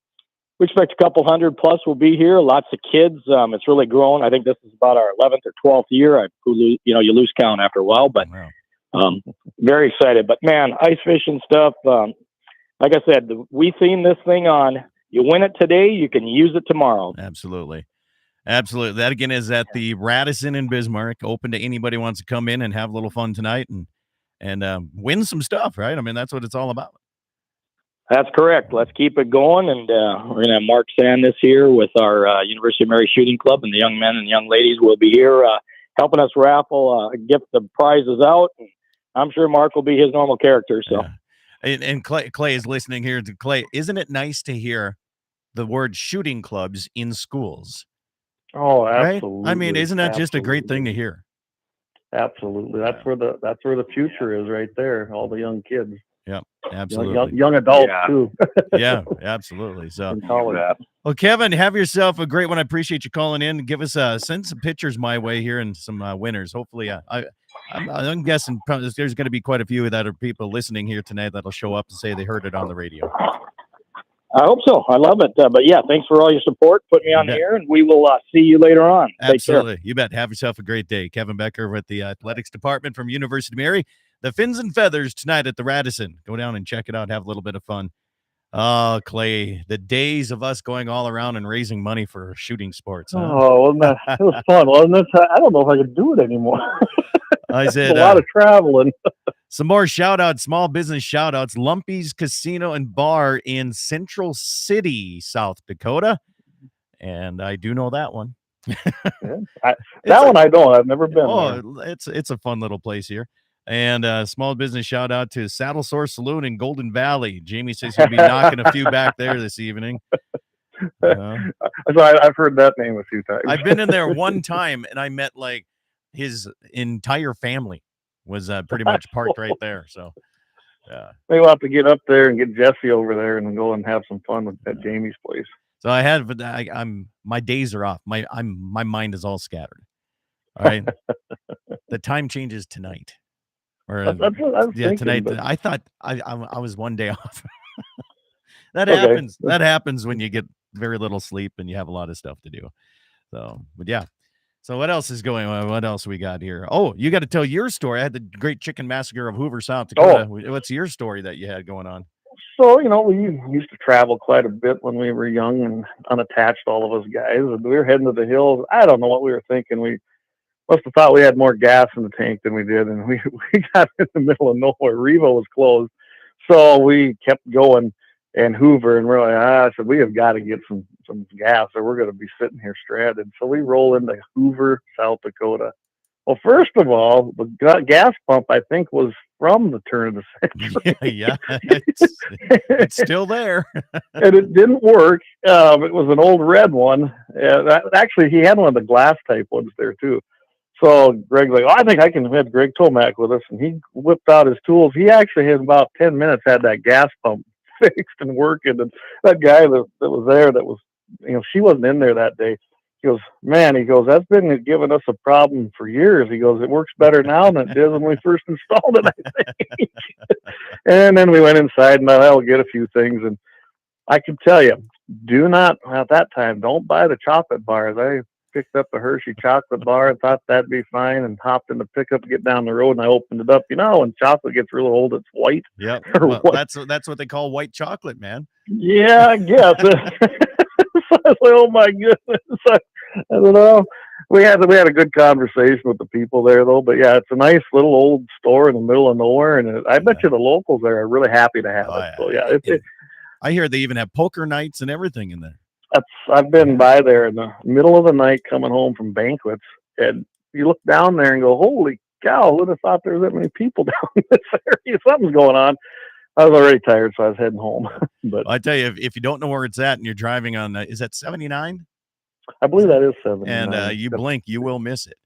we expect a couple hundred plus will be here. Lots of kids. It's really grown. I think this is about our 11th or 12th year. You lose count after a while, but very excited. But man, ice fishing stuff. Like I said, we theme this thing on. You win it today, you can use it tomorrow. Absolutely. That again is at the Radisson in Bismarck. Open to anybody who wants to come in and have a little fun tonight and win some stuff, right? I mean, that's what it's all about. That's correct. Let's keep it going, and we're going to have Mark Sand this year with our University of Mary Shooting Club, and the young men and young ladies will be here helping us raffle, get the prizes out. And I'm sure Mark will be his normal character. So, and Clay is listening here. To Clay, isn't it nice to hear the word shooting clubs in schools? Oh, absolutely. Right? I mean, isn't that just a great thing to hear? Absolutely. That's where the future is right there. All the young kids. Yeah, absolutely. Young adults too. Yeah, absolutely. So, well, Kevin, have yourself a great one. I appreciate you calling in. Give us send some pictures my way here and some winners. Hopefully, I'm guessing there's going to be quite a few that are people listening here tonight that'll show up and say they heard it on the radio. I hope so. I love it. But yeah, thanks for all your support. Put me on the air, and we will see you later on. Absolutely. You bet. Have yourself a great day. Kevin Becker with the athletics department from University of Mary. The Fins and Feathers tonight at the Radisson. Go down and check it out. Have a little bit of fun. Oh, Clay, the days of us going all around and raising money for shooting sports. Huh? Oh, wasn't that? It was fun, wasn't it? I don't know if I could do it anymore. I said a lot of traveling. Some more shout-outs, small business shout-outs. Lumpy's Casino and Bar in Central City, South Dakota. And I do know that one. That one I don't. I've never been there. It's a fun little place here. And small business shout-out to Saddle Sore Saloon in Golden Valley. Jamie says he'll be knocking a few back there this evening. I've heard that name a few times. I've been in there one time, and I met, like, his entire family was pretty much parked right there. So, yeah. Maybe we'll have to get up there and get Jesse over there and go and have some fun at Jamie's place. So my days are off. My mind is all scattered. All right. The time changes tonight. Or that's what I was thinking, tonight. But... I thought I was one day off. That happens. That happens when you get very little sleep and you have a lot of stuff to do. So, but yeah. So what else is going on? What else we got here? Oh, you got to tell your story. I had the Great Chicken Massacre of Hoover, South Dakota. What's your story that you had going on? So, we used to travel quite a bit when we were young and unattached, all of us guys. And we were heading to the hills. I don't know what we were thinking. We must have thought we had more gas in the tank than we did. And we got in the middle of nowhere. Revo was closed. So we kept going and Hoover, and we're like, I said, we have got to get some gas or we're going to be sitting here stranded. So we roll into Hoover, South Dakota. Well, first of all, the gas pump, I think, was from the turn of the century. Yeah. It's still there. And it didn't work. It was an old red one. Actually, he had one of the glass type ones there, too. So Greg's like, I think I can have Greg Tomac with us. And he whipped out his tools. He actually, in about 10 minutes, had that gas pump fixed and working. And that guy that was there, that was, she wasn't in there that day. He goes, that's been giving us a problem for years. He goes, it works better now than it did when we first installed it, I think. And then we went inside and I'll get a few things. And I can tell you, do not, at that time, don't buy the chocolate bars. I picked up a Hershey chocolate bar and thought that'd be fine and hopped in the pickup to get down the road, and I opened it up. When chocolate gets real old, it's white. Yeah, well, that's what they call white chocolate, man. Yeah, I guess. So I was like, oh my goodness. I don't know. We had a good conversation with the people there, though. But yeah, it's a nice little old store in the middle of nowhere, and I bet you the locals there are really happy to have it. So yeah, I hear they even have poker nights and everything in there. I've been by there in the middle of the night coming home from banquets, and you look down there and go, "Holy cow! Who'd have thought there was that many people down in this area? Something's going on." I was already tired, so I was heading home. But I tell you, if you don't know where it's at and you're driving on, is that 79? I believe that is 79. And you blink, you will miss it.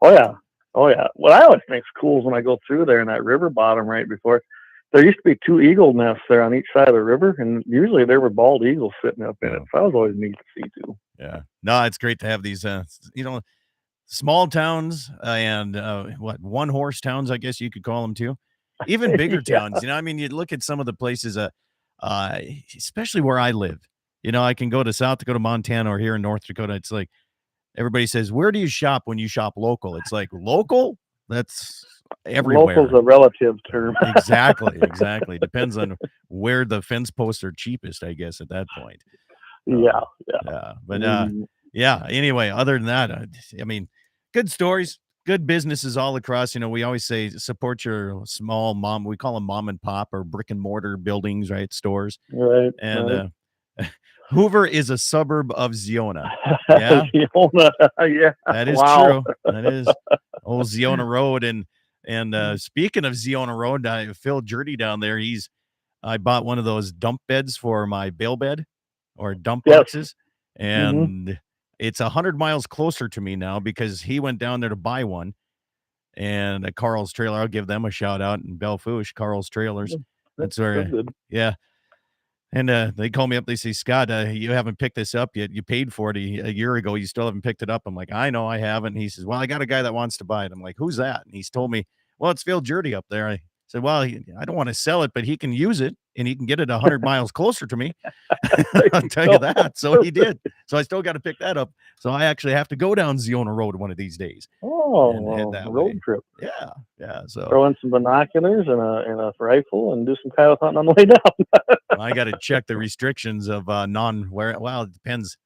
Oh yeah, oh yeah. What I always think's cool is when I go through there in that river bottom right before. There used to be 2 eagle nests there on each side of the river, and usually there were bald eagles sitting up in it. So that was always neat to see too. Yeah, no, it's great to have these, small towns and one horse towns, I guess you could call them too. Even bigger Yeah. towns, I mean, you look at some of the places, especially where I live. I can go to South Dakota, Montana, or here in North Dakota. It's like everybody says, "Where do you shop when you shop local?" It's like local. That's everywhere. Local's a relative term. Exactly. Depends on where the fence posts are cheapest, I guess, at that point. Yeah. But Mhm. yeah. Anyway, other than that, I mean, good stories, good businesses all across. We always say support your small mom. We call them mom and pop or brick and mortar buildings, right? Stores. Right. And Hoover is a suburb of Ziona. Yeah, Ziona, yeah. that is Wow. true. That is old Ziona Road. And speaking of Ziona Road, Phil Jurdy down there, I bought one of those dump beds for my bale bed or dump Yes. boxes. And it's 100 miles closer to me now because he went down there to buy one. And at Carl's Trailer, I'll give them a shout out in Belfouche, Carl's Trailers. That's where, good. yeah. And they call me up. They say, "Scott, you haven't picked this up yet. You paid for it a year ago. You still haven't picked it up." I'm like, "I know I haven't." And he says, "Well, I got a guy that wants to buy it." I'm like, "Who's that?" And he's told me, "Well, it's Phil Jurdy up there." I said, "Well, I don't want to sell it, but he can use it and he can get it 100 miles closer to me." I'll tell you that. So he did. So I still got to pick that up. So I actually have to go down Ziona Road one of these days. Oh, head that road way. trip. Yeah. So Throw in some binoculars and a rifle and do some coyote hunting on the way down. I got to check the restrictions of it depends.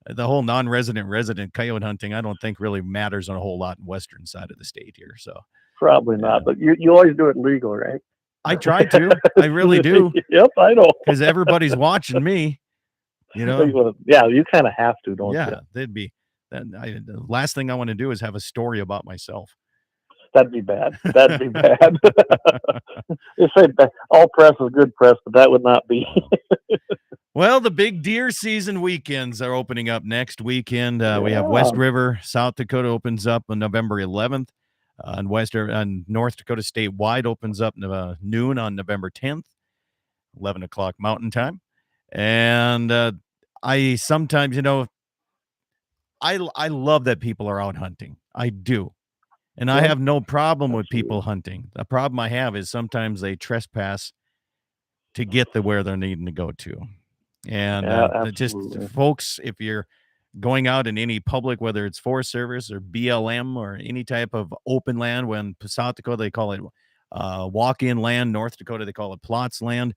The whole non-resident resident coyote hunting, I don't think really matters on a whole lot in western side of the state here. So Probably not, but you always do it legal, right? I try to. I really do. Yep, I know. Because everybody's watching me. Yeah, you kind of have to, don't you? Yeah, the last thing I want to do is have a story about myself. That'd be bad. They say all press is good press, but that would not be. Well, the big deer season weekends are opening up next weekend. We have West River, South Dakota opens up on November 11th. And North Dakota statewide opens up noon on November 10th, 11 o'clock Mountain Time. And I sometimes, I love that people are out hunting. I do. And I have no problem with people hunting. The problem I have is sometimes they trespass to get to where they're needing to go to. And just folks, if you're going out in any public, whether it's Forest Service or BLM or any type of open land, when South Dakota, they call it walk-in land. North Dakota, they call it plots land.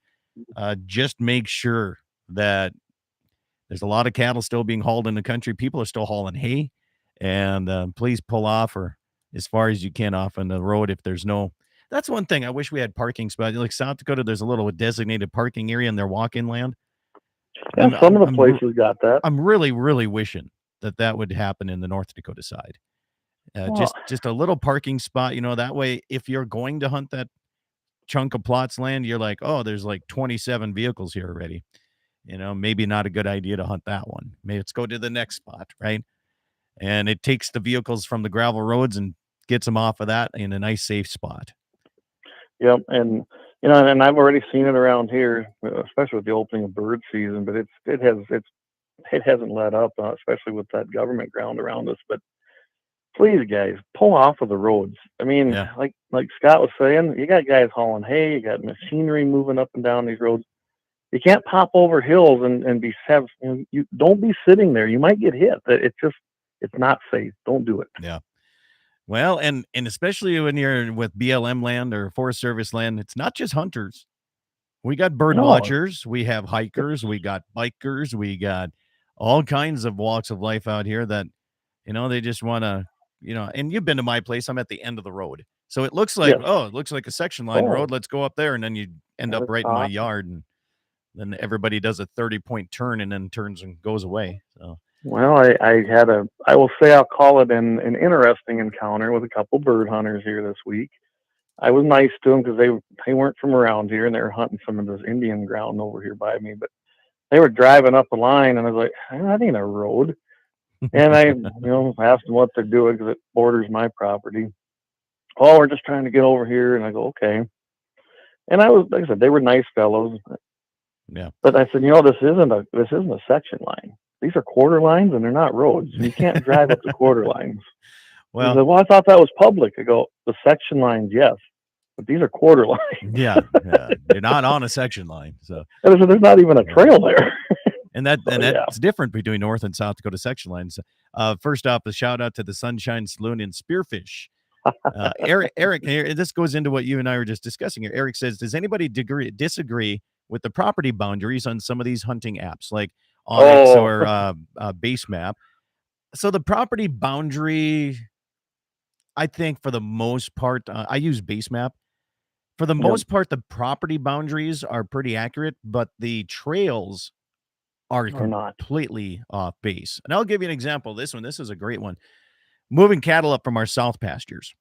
Just make sure that there's a lot of cattle still being hauled in the country. People are still hauling hay. And please pull off or as far as you can off on the road if there's no. That's one thing. I wish we had parking spots. Like South Dakota, there's a little designated parking area in their walk-in land. Yeah, some of the places got that. I'm really, really wishing that would happen in the North Dakota side. Just a little parking spot, that way if you're going to hunt that chunk of plots land, you're like, oh, there's like 27 vehicles here already. Maybe not a good idea to hunt that one. Maybe let's go to the next spot, right? And it takes the vehicles from the gravel roads and gets them off of that in a nice, safe spot. Yep, and and I've already seen it around here, especially with the opening of bird season. But it hasn't let up, especially with that government ground around us. But please, guys, pull off of the roads. I mean, like Scott was saying, you got guys hauling hay, you got machinery moving up and down these roads. You can't pop over hills and you don't be sitting there. You might get hit. It's not safe. Don't do it. Yeah. Well, and especially when you're with BLM land or Forest Service land, it's not just hunters. We got bird watchers, we have hikers, we got bikers, we got all kinds of walks of life out here that, they just want to, and you've been to my place. I'm at the end of the road. So it looks like, it looks like a section line road. Let's go up there. And then you end up right in my yard. And then everybody does a 30-point turn and then turns and goes away. So, Well, I will say I'll call it an interesting encounter with a couple bird hunters here this week. I was nice to them because they weren't from around here and they were hunting some of this Indian ground over here by me, but they were driving up the line and I was like, that ain't a road. And I, asked them what they're doing because it borders my property. Oh, we're just trying to get over here. And I go, okay. And I was, like I said, they were nice fellows. yeah. But I said, this isn't a section line. These are quarter lines and they're not roads. You can't drive up the quarter lines. He said, well, I thought that was public. I go, the section lines, yes, but these are quarter lines. Yeah. They're not on a section line. So And I said, there's not even a trail there. And that's different between North and South Dakota section lines. First off, a shout out to the Sunshine Saloon in Spearfish. Eric, here, this goes into what you and I were just discussing here. Eric says, does anybody disagree with the property boundaries on some of these hunting apps like Onyx or Base Map? So the property boundary, I think for the most part, I use Base Map. For the most part, the property boundaries are pretty accurate, but the trails are completely off base. And I'll give you an example. This is a great one. Moving cattle up from our south pastures,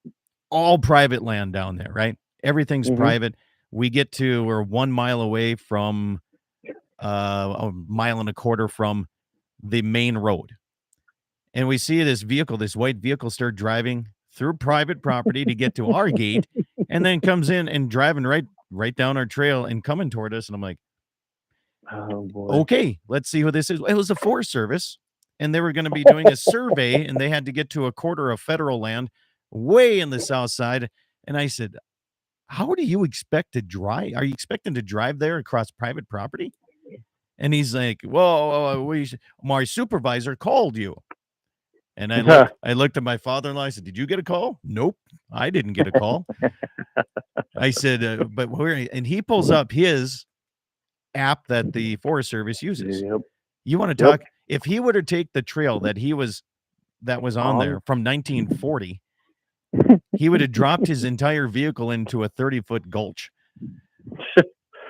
all private land down there, right? Everything's private. We're 1 mile away from a mile and a quarter from the main road. And we see this white vehicle start driving through private property to get to our gate and then comes in and driving right down our trail and coming toward us. And I'm like, oh boy. Okay, let's see who this is. It was the Forest Service, and they were going to be doing a survey, and they had to get to a quarter of federal land way in the south side. And I said, how do you expect to drive? Are you expecting to drive there across private property? And he's like, well, my supervisor called you. And I looked at my father-in-law. I said, did you get a call? Nope, I didn't get a call. I said, but where? And he pulls up his app that the Forest Service uses. Yep. You want to talk? If he were to take the trail that was on there from 1940, he would have dropped his entire vehicle into a 30-foot gulch.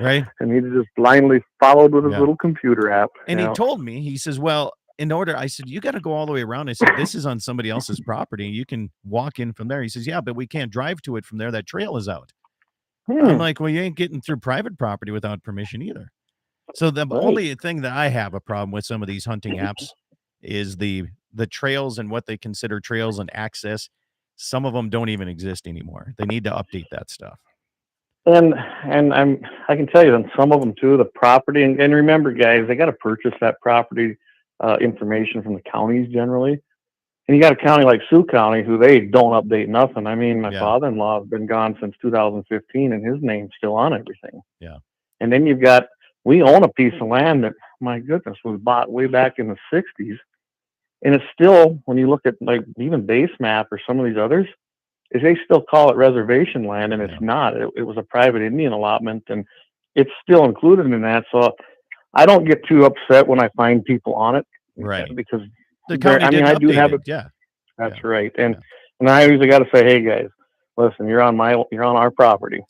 Right? And he just blindly followed with his little computer app. And he told me, he says, well, I said, you got to go all the way around. I said, this is on somebody else's property. You can walk in from there. He says, yeah, but we can't drive to it from there. That trail is out. I'm like, well, you ain't getting through private property without permission either. So the only thing that I have a problem with some of these hunting apps is the trails and what they consider trails and access. Some of them don't even exist anymore. They need to update that stuff. And I can tell you that some of them too, the property, and remember guys, they got to purchase that property information from the counties generally. And you got a county like Sioux County who they don't update nothing. I mean, my father-in-law has been gone since 2015 and his name's still on everything. Yeah. And then we own a piece of land that, my goodness, was bought way back in the 60s. And it's still, when you look at like even Base Map or some of these others, they still call it reservation land, and it's not. It was a private Indian allotment, and it's still included in that. So I don't get too upset when I find people on it. Right. Because the county I do have it. Yeah. That's right. And I usually got to say, hey guys, listen, you're on our property,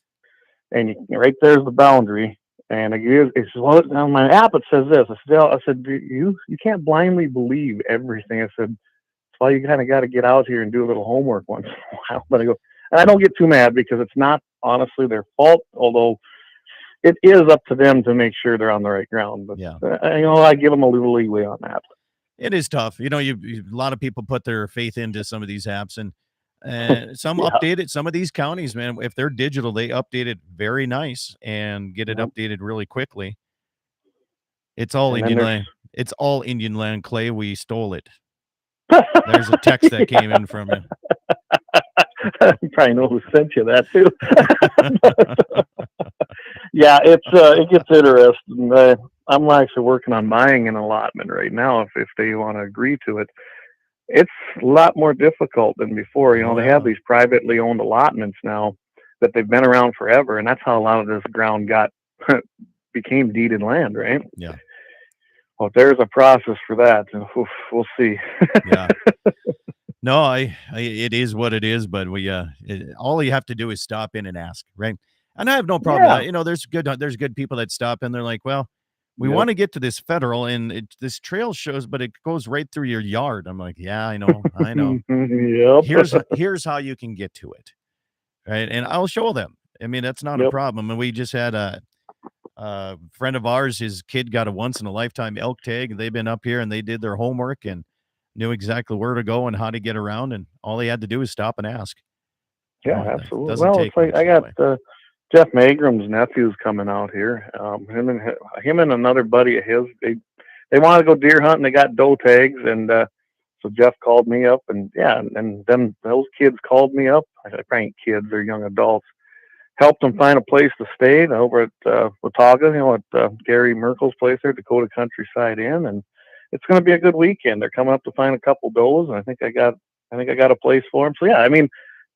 and right there's the boundary. And it's well, on my app it says this. I said, you can't blindly believe everything. I said, that's why you kind of got to get out here and do a little homework once in a while. But I go, and I don't get too mad because it's not honestly their fault, although it is up to them to make sure they're on the right ground. But I give them a little leeway on that. It is tough. A lot of people put their faith into some of these apps, and some update it. Some of these counties, man, if they're digital, they update it very nice and get it updated really quickly. It's all Indian land. It's all Indian land, Clay. We stole it. There's a text that came in from him. You probably know who sent you that too. Yeah, it gets interesting. I'm actually working on buying an allotment right now. If they want to agree to it, it's a lot more difficult than before. They have these privately owned allotments now that they've been around forever, and that's how a lot of this ground became deeded land, right? Yeah. Well, there's a process for that, and we'll see. Yeah. No, it is what it is, but all you have to do is stop in and ask, right? And I have no problem with that. There's good people that stop in. They're like, well, we want to get to this federal, and this trail shows, but it goes right through your yard. I'm like, yeah, I know. Yep. Here's how you can get to it, right? And I'll show them. I mean, that's not a problem. And we just had a friend of ours, his kid got a once in a lifetime elk tag, and they've been up here and they did their homework and knew exactly where to go and how to get around, and all they had to do is stop and ask. Yeah, absolutely. Doesn't Well, take it's like much I got anyway. Jeff Magram's nephew's coming out here. Him and another buddy of his, they want to go deer hunting. They got doe tags, and so Jeff called me up, and and then those kids called me up. I probably ain't kids; they're young adults. Helped them find a place to stay over at Watauga, at Gary Merkel's place there, Dakota Countryside Inn, and it's going to be a good weekend. They're coming up to find a couple does, and I think I got a place for them. So yeah, I mean,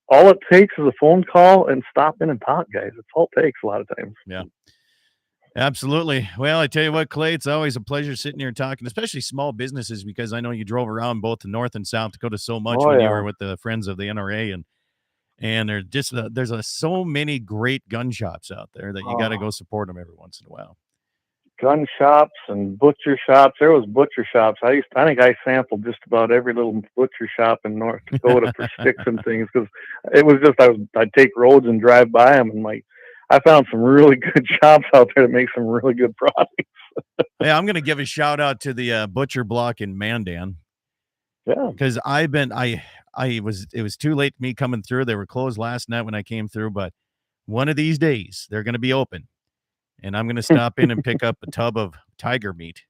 all it takes is a phone call and stop in and talk, guys. It's all it takes a lot of times. Yeah. Absolutely. Well, I tell you what, Clay, it's always a pleasure sitting here talking, especially small businesses, because I know you drove around both North and South Dakota so much when you were with the Friends of the NRA, and there's just so many great gun shops out there that you got to go support them every once in a while. Gun shops and butcher shops. There was butcher shops. I think I sampled just about every little butcher shop in North Dakota for sticks and things, because it was just I'd take roads and drive by them, and like I found some really good shops out there that make some really good products. Hey, I'm going to give a shout out to the butcher block in Mandan. Yeah, because it was too late for me coming through. They were closed last night when I came through, but one of these days they're going to be open, and I'm going to stop in and pick up a tub of tiger meat.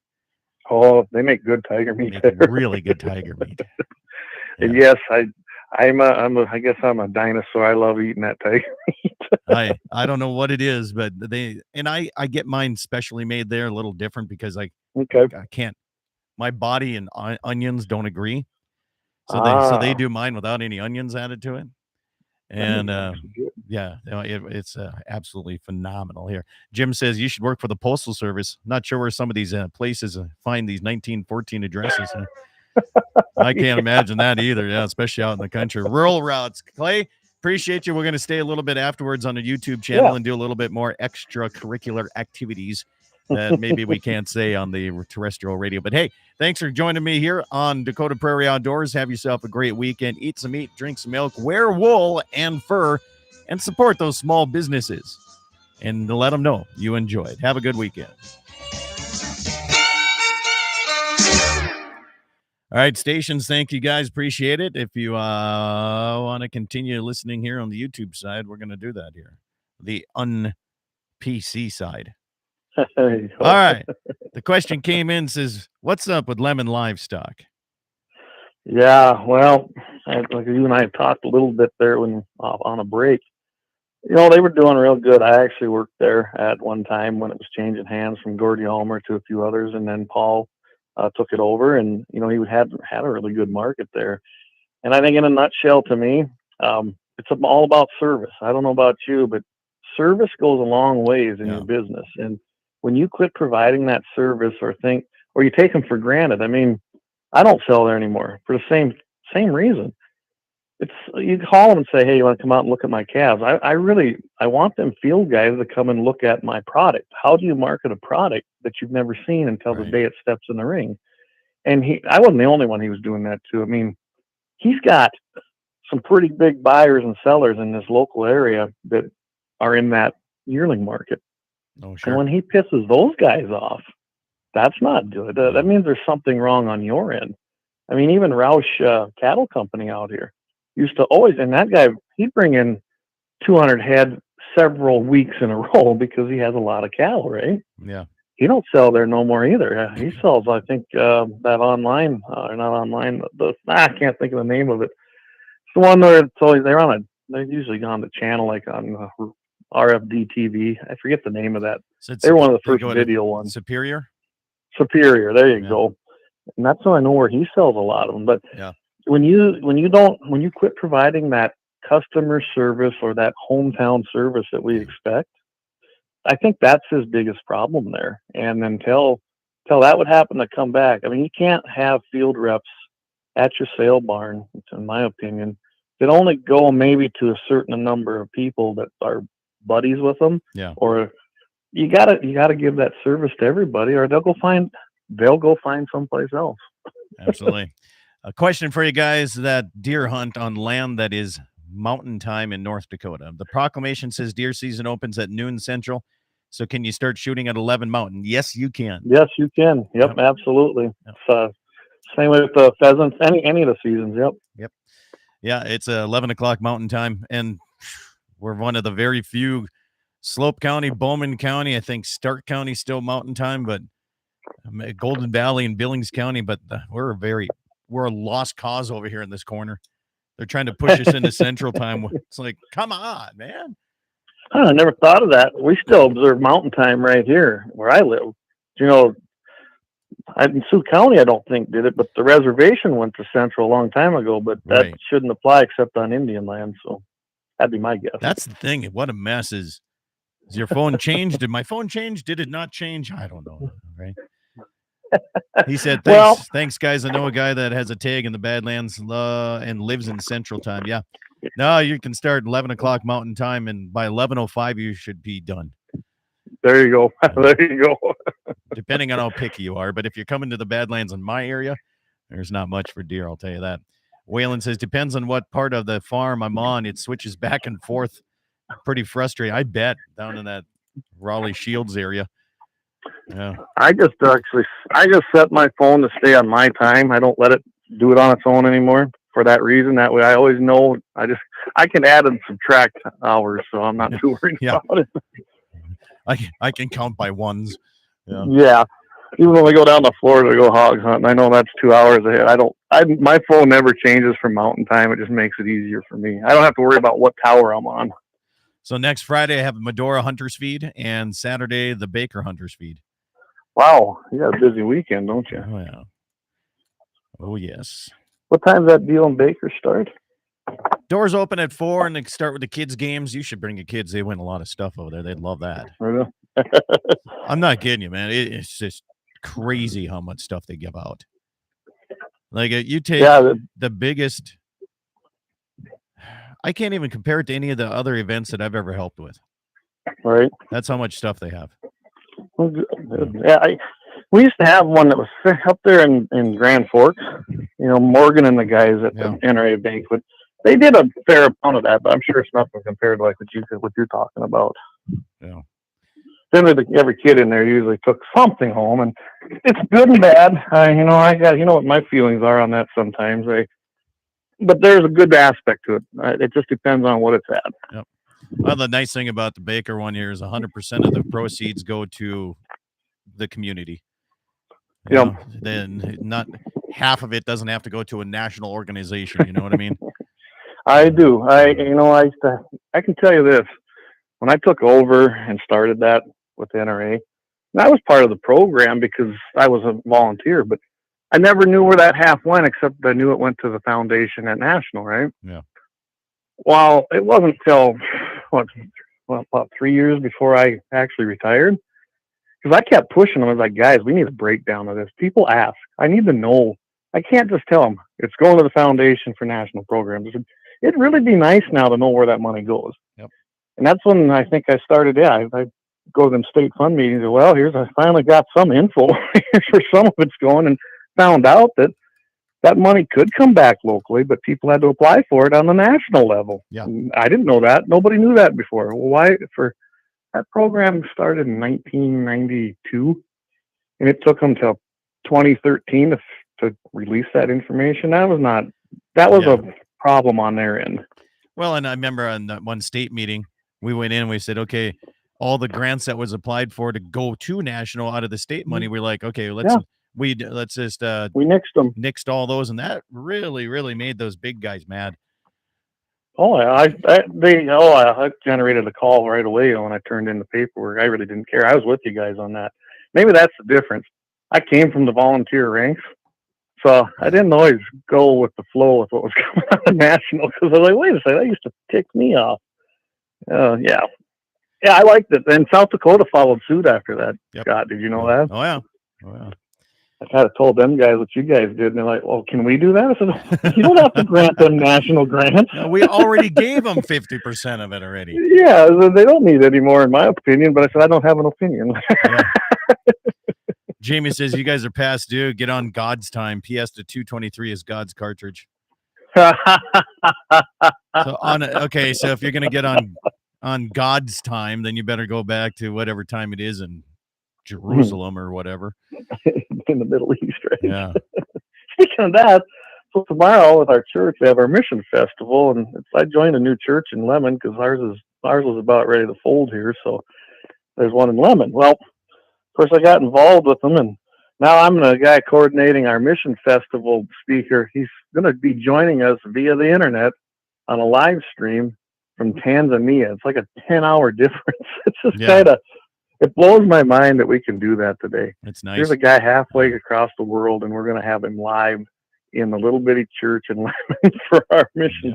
Oh, they make good tiger meat. Really good tiger meat. Yeah. And yes, I guess I'm a dinosaur. I love eating that tiger meat. I don't know what it is, but I get mine specially made there, a little different, because I can't. My body and onions don't agree, so they do mine without any onions added to it, and it's absolutely phenomenal here. Jim says you should work for the Postal Service. Not sure where some of these places find these 1914 addresses. I can't imagine that either. Yeah, especially out in the country. Rural routes. Clay, appreciate you. We're going to stay a little bit afterwards on the YouTube channel and do a little bit more extracurricular activities that maybe we can't say on the terrestrial radio. But hey, thanks for joining me here on Dakota Prairie Outdoors. Have yourself a great weekend. Eat some meat, drink some milk, wear wool and fur, and support those small businesses. And let them know you enjoyed. Have a good weekend. All right, stations, thank you guys. Appreciate it. If you want to continue listening here on the YouTube side, we're going to do that here. The un-PC side. All right. The question came in, says, what's up with Lemon Livestock? Yeah, well, like you and I talked a little bit there when on a break. They were doing real good. I actually worked there at one time when it was changing hands from Gordy Ulmer to a few others, and then Paul took it over, and he had a really good market there. And I think in a nutshell, to me, it's all about service. I don't know about you, but service goes a long ways in your business. And when you quit providing that service or you take them for granted, I mean, I don't sell there anymore for the same reason. It's you call them and say, hey, you want to come out and look at my calves? I want them field guys to come and look at my product. How do you market a product that you've never seen until the day it steps in the ring? And I wasn't the only one he was doing that to. I mean, he's got some pretty big buyers and sellers in this local area that are in that yearling market. Oh, sure. And when he pisses those guys off, that's not good. That means there's something wrong on your end. I mean, even Roush Cattle Company out here used to always, and that guy, he'd bring in 200 head several weeks in a row because he has a lot of cattle, right? Yeah. He don't sell there no more either. He sells, I think, that online, or not online, I can't think of the name of it. It's the one where it's always, they're usually on the channel, like on RFD TV. I forget the name of that. So they're one of the first video ones. Superior, there you go. And that's how I know where he sells a lot of them. But when you quit providing that customer service or that hometown service that we expect, I think that's his biggest problem there. And until that would happen to come back, I mean, you can't have field reps at your sale barn, in my opinion, that only go maybe to a certain number of people that are buddies with them, or you gotta give that service to everybody, or they'll go find someplace else. Absolutely. A question for you guys: that deer hunt on land that is mountain time in North Dakota. The proclamation says deer season opens at noon Central. So can you start shooting at 11 Mountain? Yes, you can. Yes, you can. Yep. Absolutely. Yep. Same with the pheasants. Any of the seasons. Yep. Yeah, it's 11 o'clock Mountain time, and we're one of the very few. Slope County, Bowman County, I think Stark County still Mountain time, but Golden Valley and Billings County. But we're a lost cause over here in this corner. They're trying to push us into Central time. It's like, come on, man. I never thought of that. We still observe Mountain time right here where I live. You know, in Sioux County, I don't think did it, but the reservation went to Central a long time ago. But that shouldn't apply except on Indian land. So that'd be my guess. That's the thing. What a mess is your phone changed? Did my phone change? Did it not change? I don't know. Right. He said, thanks, guys. I know a guy that has a tag in the Badlands and lives in Central time. Yeah. No, you can start 11 o'clock Mountain time, and by 11:05, you should be done. There you go. There you go. Depending on how picky you are. But if you're coming to the Badlands in my area, there's not much for deer, I'll tell you that. Waylon says, depends on what part of the farm I'm on. It switches back and forth. Pretty frustrating. I bet down in that Raleigh Shields area. Yeah. I just set my phone to stay on my time. I don't let it do it on its own anymore for that reason. That way I always know I can add and subtract hours, so I'm not too worried about it. I can count by ones. Yeah. Even when we go down to Florida to go hog hunting, I know that's 2 hours ahead. My phone never changes from Mountain time. It just makes it easier for me. I don't have to worry about what tower I'm on. So next Friday I have Medora Hunters Feed, and Saturday the Baker Hunters Feed. Wow, you got a busy weekend, don't you? Oh yeah. Oh yes. What time's that deal in Baker start? Doors open at 4, and they start with the kids' games. You should bring your kids. They win a lot of stuff over there. They'd love that. Really? I'm not kidding you, man. It's just crazy how much stuff they give out. Like you take the biggest. I can't even compare it to any of the other events that I've ever helped with. Right. That's how much stuff they have. Well, yeah, we used to have one that was up there in Grand Forks. You know, Morgan and the guys at the NRA banquet. They did a fair amount of that, but I'm sure it's nothing compared to like what you're talking about. Yeah. Then every kid in there usually took something home, and it's good and bad. You know what my feelings are on that sometimes. But there's a good aspect to it. It just depends on what it's at. Yep. Well, the nice thing about the Baker one here is 100% of the proceeds go to the community. Then not half of it doesn't have to go to a national organization. You know what I mean? I do. I can tell you this. When I took over and started that with the NRA, I was part of the program because I was a volunteer, but I never knew where that half went, except I knew it went to the foundation at National, right? Yeah. Well, it wasn't till about 3 years before I actually retired, because I kept pushing them. I was like, guys, we need a breakdown of this. People ask. I need to know. I can't just tell them it's going to the foundation for national programs. It'd really be nice now to know where that money goes. Yep. And that's when I think I started. I go to them state fund meetings. And, well, I finally got some info for some of it's going, and found out that money could come back locally, but people had to apply for it on the national level. Yeah. And I didn't know that. Nobody knew that before. Well, why? That program started in 1992, and it took them till 2013 to release that information. That was a problem on their end. Well, and I remember on that one state meeting, we went in and we said, okay, all the grants that was applied for to go to national out of the state money, we're like, okay, let's just we nixed them. Nixed all those, and that really, really made those big guys mad. Oh, I generated a call right away when I turned in the paperwork. I really didn't care. I was with you guys on that. Maybe that's the difference. I came from the volunteer ranks, so I didn't always go with the flow with what was coming out of national, because I was like, wait a second, that used to tick me off. Yeah, I liked it. And South Dakota followed suit after that. Yep. Scott, did you know that? Oh yeah. I kind of told them guys what you guys did, and they're like, "Well, can we do that?" I said, "You don't have to grant them national grants. No, we already gave them 50% of it already. Yeah, they don't need any more, in my opinion." But I said, "I don't have an opinion." Yeah. Jamie says, you guys are past due. Get on God's time. PS to 223 is God's cartridge. So so if you're going to get on God's time, then you better go back to whatever time it is in Jerusalem or whatever. In the Middle East, right? Yeah. Speaking of that, so tomorrow with our church, we have our mission festival, and I joined a new church in Lemon because ours was about ready to fold here. So there's one in Lemon. Well, of course, I got involved with them, and now I'm the guy coordinating our mission festival speaker. He's going to be joining us via the internet on a live stream from Tanzania. It's like a 10-hour difference. It's just kind of, it blows my mind that we can do that today. It's nice. Here's a guy halfway across the world, and we're going to have him live in the little bitty church in Lemon for our mission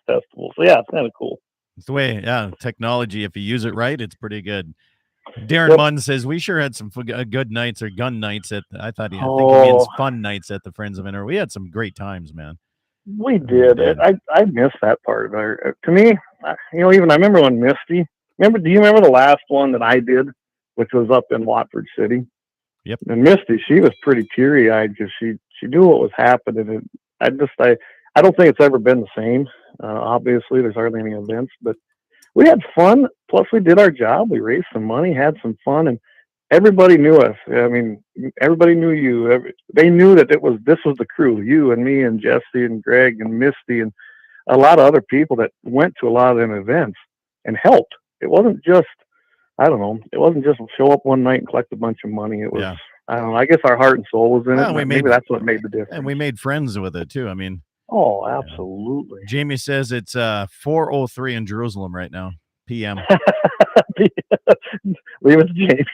festival. So yeah, it's kind of cool. It's the way, technology, if you use it right, it's pretty good. Darren Munn says, we sure had some good nights or gun nights at, I think he means fun nights at the Friends of Inner. We had some great times, man. We did. I miss that part of it. To me, even I remember when Misty, do you remember the last one that I did, which was up in Watford City? Yep. And Misty, she was pretty teary-eyed because she knew what was happening. And I don't think it's ever been the same. Obviously, there's hardly any events, but we had fun. Plus, we did our job. We raised some money, had some fun, and everybody knew us. I mean, everybody knew you. They knew that this was the crew, you and me and Jesse and Greg and Misty and a lot of other people that went to a lot of them events and helped. It wasn't just, it wasn't just show up one night and collect a bunch of money. It was, I don't know, I guess our heart and soul was in it. Maybe that's what made the difference. And we made friends with it too. I mean, oh, absolutely. Jamie says it's 4:03 in Jerusalem right now, p.m. Leave it to Jamie.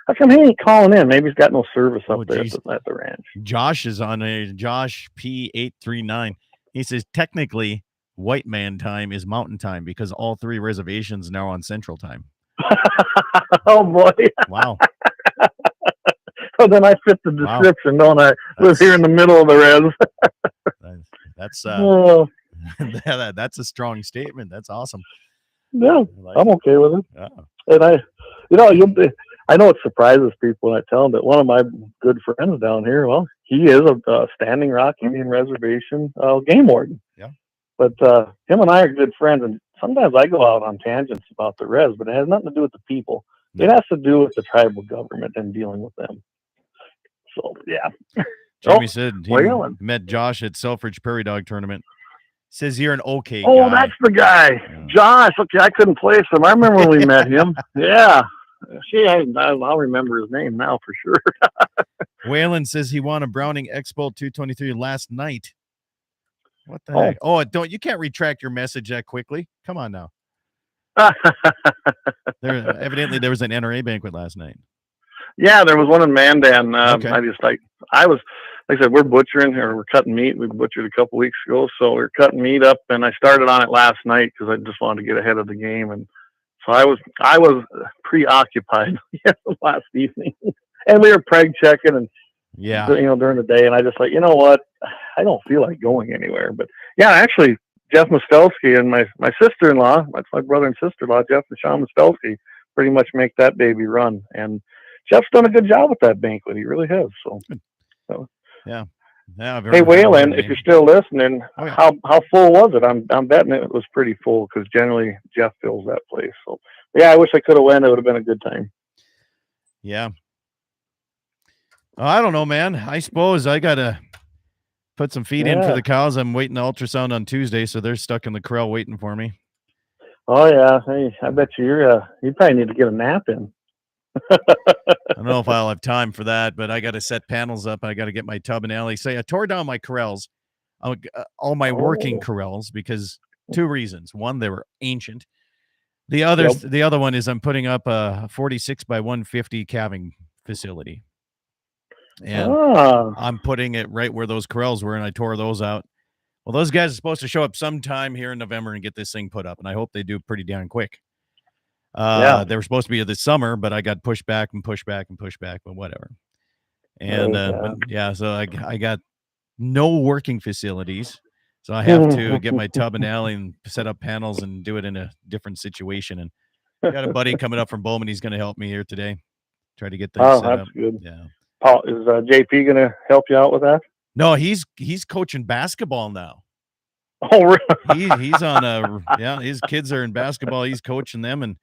How come he ain't calling in? Maybe he's got no service up there at the ranch. Josh is on Josh P839. He says technically white man time is mountain time because all 3 reservations now on central time. Oh boy. Wow. So then I fit the description, don't I? Live here in the middle of the res. That's a strong statement. That's awesome. Yeah, I'm okay with it. Yeah. And I know it surprises people when I tell them that one of my good friends down here, well, he is a Standing Rock Indian Reservation game warden. Yeah. But him and I are good friends, and sometimes I go out on tangents about the res, but it has nothing to do with the people. No. It has to do with the tribal government and dealing with them. So, yeah. Jamie said he met Josh at Selfridge Prairie Dog Tournament. Says you're an okay guy. Oh, that's the guy. Yeah. Josh. Okay, I couldn't place him. I remember when we met him. Yeah. I'll remember his name now for sure. Waylon says he won a Browning Expo 223 last night. What the heck? Oh, you can't retract your message that quickly. Come on now. Evidently there was an NRA banquet last night. Yeah, there was one in Mandan. Okay. Like I said, we're butchering or we're cutting meat. We butchered a couple weeks ago, so we're cutting meat up, and I started on it last night because I just wanted to get ahead of the game, and so I was preoccupied last evening, and we were preg checking and during the day, and I just like, you know what, I don't feel like going anywhere, but yeah, actually, Jeff Mostelski and my sister-in-law, that's my brother and sister-in-law, Jeff and Sean Mostelski, pretty much make that baby run, and Jeff's done a good job with that banquet. He really has. So. Yeah. Hey, Waylon, if you're still listening, how full was it? I'm betting it was pretty full because generally Jeff fills that place. So, yeah, I wish I could have went. It would have been a good time. Yeah. I don't know, man. I suppose I got to put some feed in for the cows. I'm waiting the ultrasound on Tuesday, so they're stuck in the corral waiting for me. Oh, yeah. Hey, I bet you probably need to get a nap in. I don't know if I'll have time for that, but I got to set panels up. I got to get my tub and alley. I tore down my corrals, all my working corrals, because 2 reasons. One, they were ancient. The other one is I'm putting up a 46 by 150 calving facility, and I'm putting it right where those corrals were, and I tore those out. Well, those guys are supposed to show up sometime here in November and get this thing put up, and I hope they do pretty damn quick. They were supposed to be this summer, but I got pushed back, but whatever. And so I got no working facilities. So I have to get my tub and alley and set up panels and do it in a different situation. And got a buddy coming up from Bowman. He's going to help me here today. Try to get things set up. Good. Yeah. Paul, is JP going to help you out with that? No, he's coaching basketball now. Oh, really? He's on his kids are in basketball. He's coaching them, and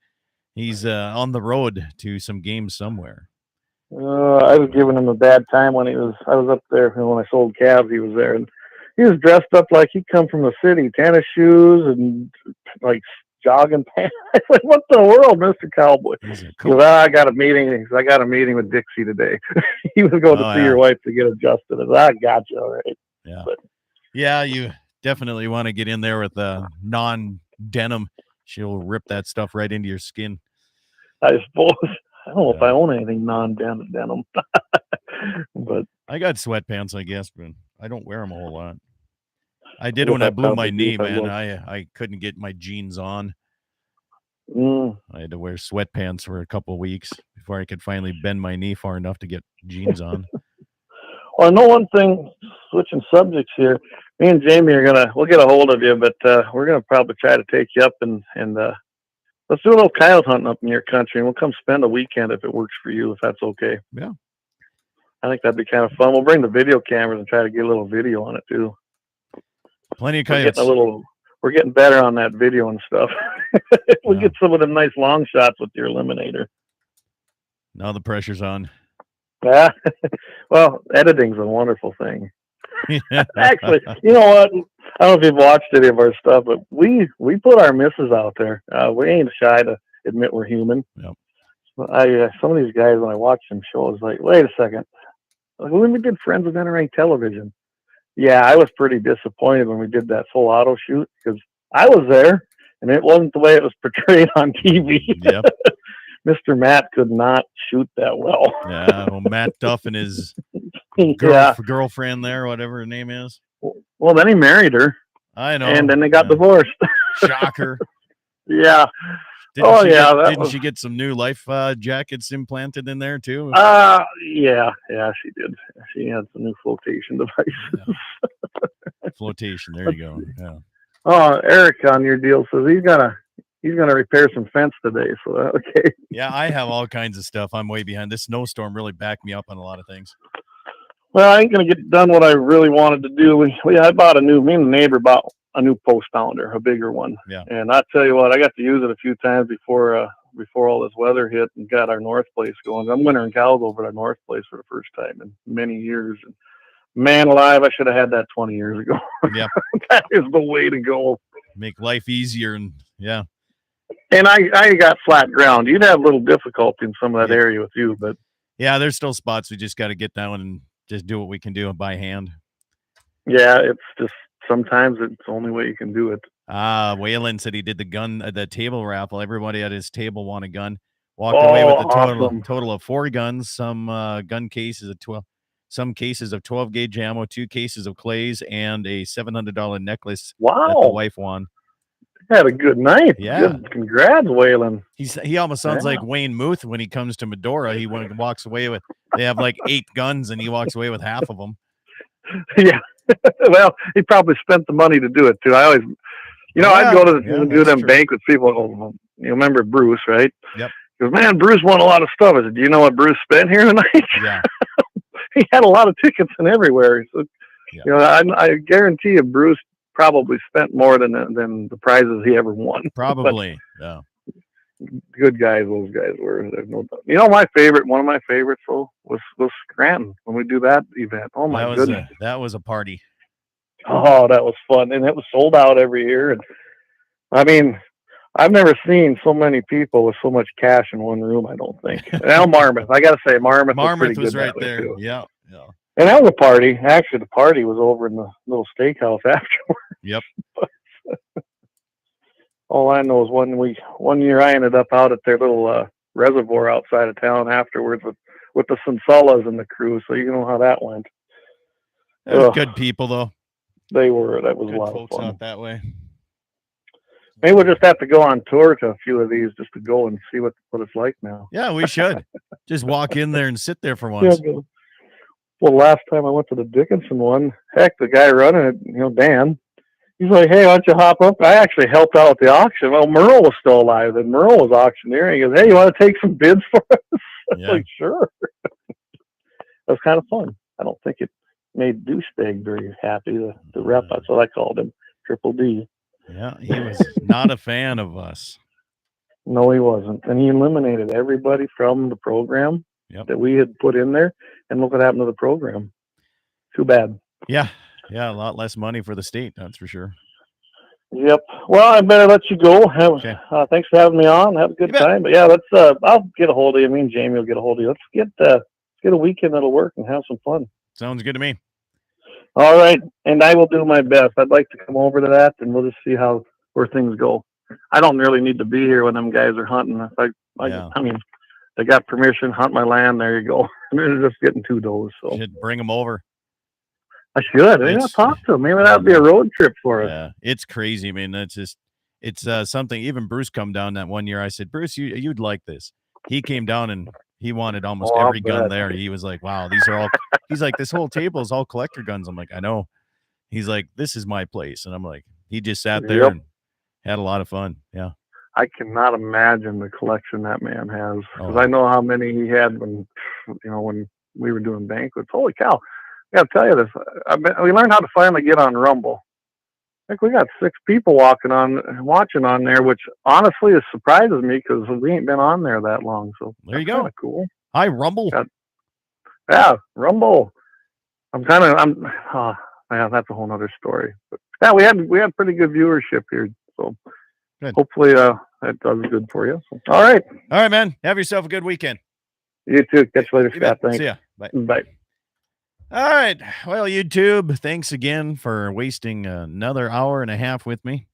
he's on the road to some games somewhere. I was giving him a bad time when I was up there when I sold calves. He was there, and he was dressed up like he'd come from the city, tennis shoes and like jogging pants. I was like, what the world, Mr. Cowboy? He goes, I got a meeting. I got a meeting with Dixie today. He was going to see your wife to get adjusted. I got you, all right. Yeah. But you definitely want to get in there with non-denim. She'll rip that stuff right into your skin. I suppose. I don't know if I own anything non-denim. But I got sweatpants, I guess, but I don't wear them a whole lot. I did when I blew my knee, man. I couldn't get my jeans on. I had to wear sweatpants for a couple of weeks before I could finally bend my knee far enough to get jeans on. Well, I know one thing, switching subjects here, me and Jamie we'll get a hold of you, but we're going to probably try to take you up and let's do a little coyote hunting up in your country, and we'll come spend a weekend if it works for you, if that's okay. Yeah. I think that'd be kind of fun. We'll bring the video cameras and try to get a little video on it too. Plenty of coyotes. We're getting better on that video and stuff. We'll get some of them nice long shots with your eliminator. Now the pressure's on. Yeah. Well, editing's a wonderful thing. Actually, you know what? I don't know if you've watched any of our stuff, but we put our misses out there. We ain't shy to admit we're human. Yep. Some of these guys, when I watch them shows, like, wait a second. Like, when we did Friends of NRA Television, yeah, I was pretty disappointed when we did that full auto shoot because I was there and it wasn't the way it was portrayed on TV. Yep. Mr. Matt could not shoot that well. Yeah, well, Matt Duff and his girlfriend there, whatever her name is. Well, then he married her. I know. And then they got divorced. Shocker. Yeah. Didn't she get some new life jackets implanted in there too? Yeah, she did. She had some new flotation devices. Yeah. Flotation, there you go. Yeah. Oh, Eric on your deal says he's gonna repair some fence today. So okay. Yeah, I have all kinds of stuff. I'm way behind. This snowstorm really backed me up on a lot of things. Well, I ain't gonna get done what I really wanted to do. Me and the neighbor bought a new post sounder, a bigger one. Yeah. And I tell you what, I got to use it a few times before all this weather hit and got our north place going. I'm wintering cows over at our north place for the first time in many years. And man alive, I should have had that 20 years ago. Yeah. That is the way to go. Make life easier and yeah. And I got flat ground. You'd have a little difficulty in some of that area with you, but yeah, there's still spots we just got to get down and just do what we can do by hand. Yeah, it's just sometimes it's the only way you can do it. Waylon said he did the table raffle. Everybody at his table won a gun. Walked away with a total of 4 guns, some gun cases of 12, some cases of 12 gauge ammo, 2 cases of clays, and a $700 necklace. Wow. That the wife won. Had a good night. Yeah. Good. Congrats, Waylon. He almost sounds like Wayne Muth when he comes to Medora. He walks away with, they have like 8 guns and he walks away with half of them. Yeah. Well, he probably spent the money to do it too. I always, I'd go to do them banquets. People, you remember Bruce, right? Yep. He goes, man, Bruce won a lot of stuff. I said, do you know what Bruce spent here tonight? Yeah. He had a lot of tickets and everywhere. So, I guarantee you, Bruce probably spent more than the prizes he ever won. Probably. Yeah. Good guys, those guys were. There's no doubt. One of my favorites was Scranton when we do that event. Oh my goodness, that was a party. Oh, that was fun, and it was sold out every year. And I mean, I've never seen so many people with so much cash in one room. I don't think. Now Marmouth, I got to say, Marmouth was right there. Yeah. And that was a party. Actually, the party was over in the little steakhouse afterwards. Yep. All I know is one year I ended up out at their little reservoir outside of town afterwards with the Sansalas and the crew. So you know how that went. They were good people, though. They were. That was good a lot folks of fun. out that way. Maybe we'll just have to go on tour to a few of these just to go and see what it's like now. Yeah, we should just walk in there and sit there for Yeah, once. well, last time I went to the Dickinson one, heck, the guy running it, Dan, he's like, "Hey, why don't you hop up?" I actually helped out with the auction. Well, Merle was still alive, and Merle was auctioneer. He goes, "Hey, you want to take some bids for us?" I was Yeah. like, "Sure." That was kind of fun. I don't think it made Douchebag very happy. The rep, that's what I called him, Triple D. Yeah, he was not a fan of us. No, he wasn't, and he eliminated everybody from the program Yep. that we had put in there. And look what happened to the program. Too bad. Yeah, a lot less money for the state, that's for sure. Yep. Well, I better let you go. Okay. Thanks for having me on. Have a good You bet. time. But yeah, let's. I'll get a hold of you. Me and Jamie will get a hold of you. Let's get a weekend that'll work and have some fun. Sounds good to me. All right, and I will do my best. I'd like to come over to that, and we'll just see where things go. I don't really need to be here when them guys are hunting. Yeah. I mean, they got permission, hunt my land. There you go. They're just getting 2 does. So Should bring them over. I should. Maybe I'll talk to them. Maybe that'd be a road trip for us. Yeah, it's crazy. I mean, it's something. Even Bruce come down that one year. I said, Bruce, you'd like this. He came down and he wanted almost Oh, I'll every gun bet. there. He was like, wow, these are all. He's like, this whole table is all collector guns. I'm like, I know. He's like, this is my place, and I'm like, he just sat there Yep. and had a lot of fun. Yeah. I cannot imagine the collection that man has, because Oh. I know how many he had when we were doing banquets. Holy cow! I got to tell you this. We learned how to finally get on Rumble. I think we got 6 people watching on there, which honestly surprises me because we ain't been on there that long. So There you that's go. kinda cool. Hi, Rumble. Yeah, Rumble. Yeah, that's a whole nother story. But yeah, we had pretty good viewership here, so Good. hopefully that does good for you. So, all right, man. Have yourself a good weekend. you too. Catch you later, You bet. Scott. Thanks. See ya. Bye. Bye. All right. Well, YouTube, thanks again for wasting another hour and a half with me.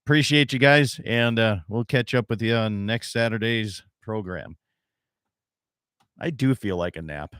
Appreciate you guys, and we'll catch up with you on next Saturday's program. I do feel like a nap.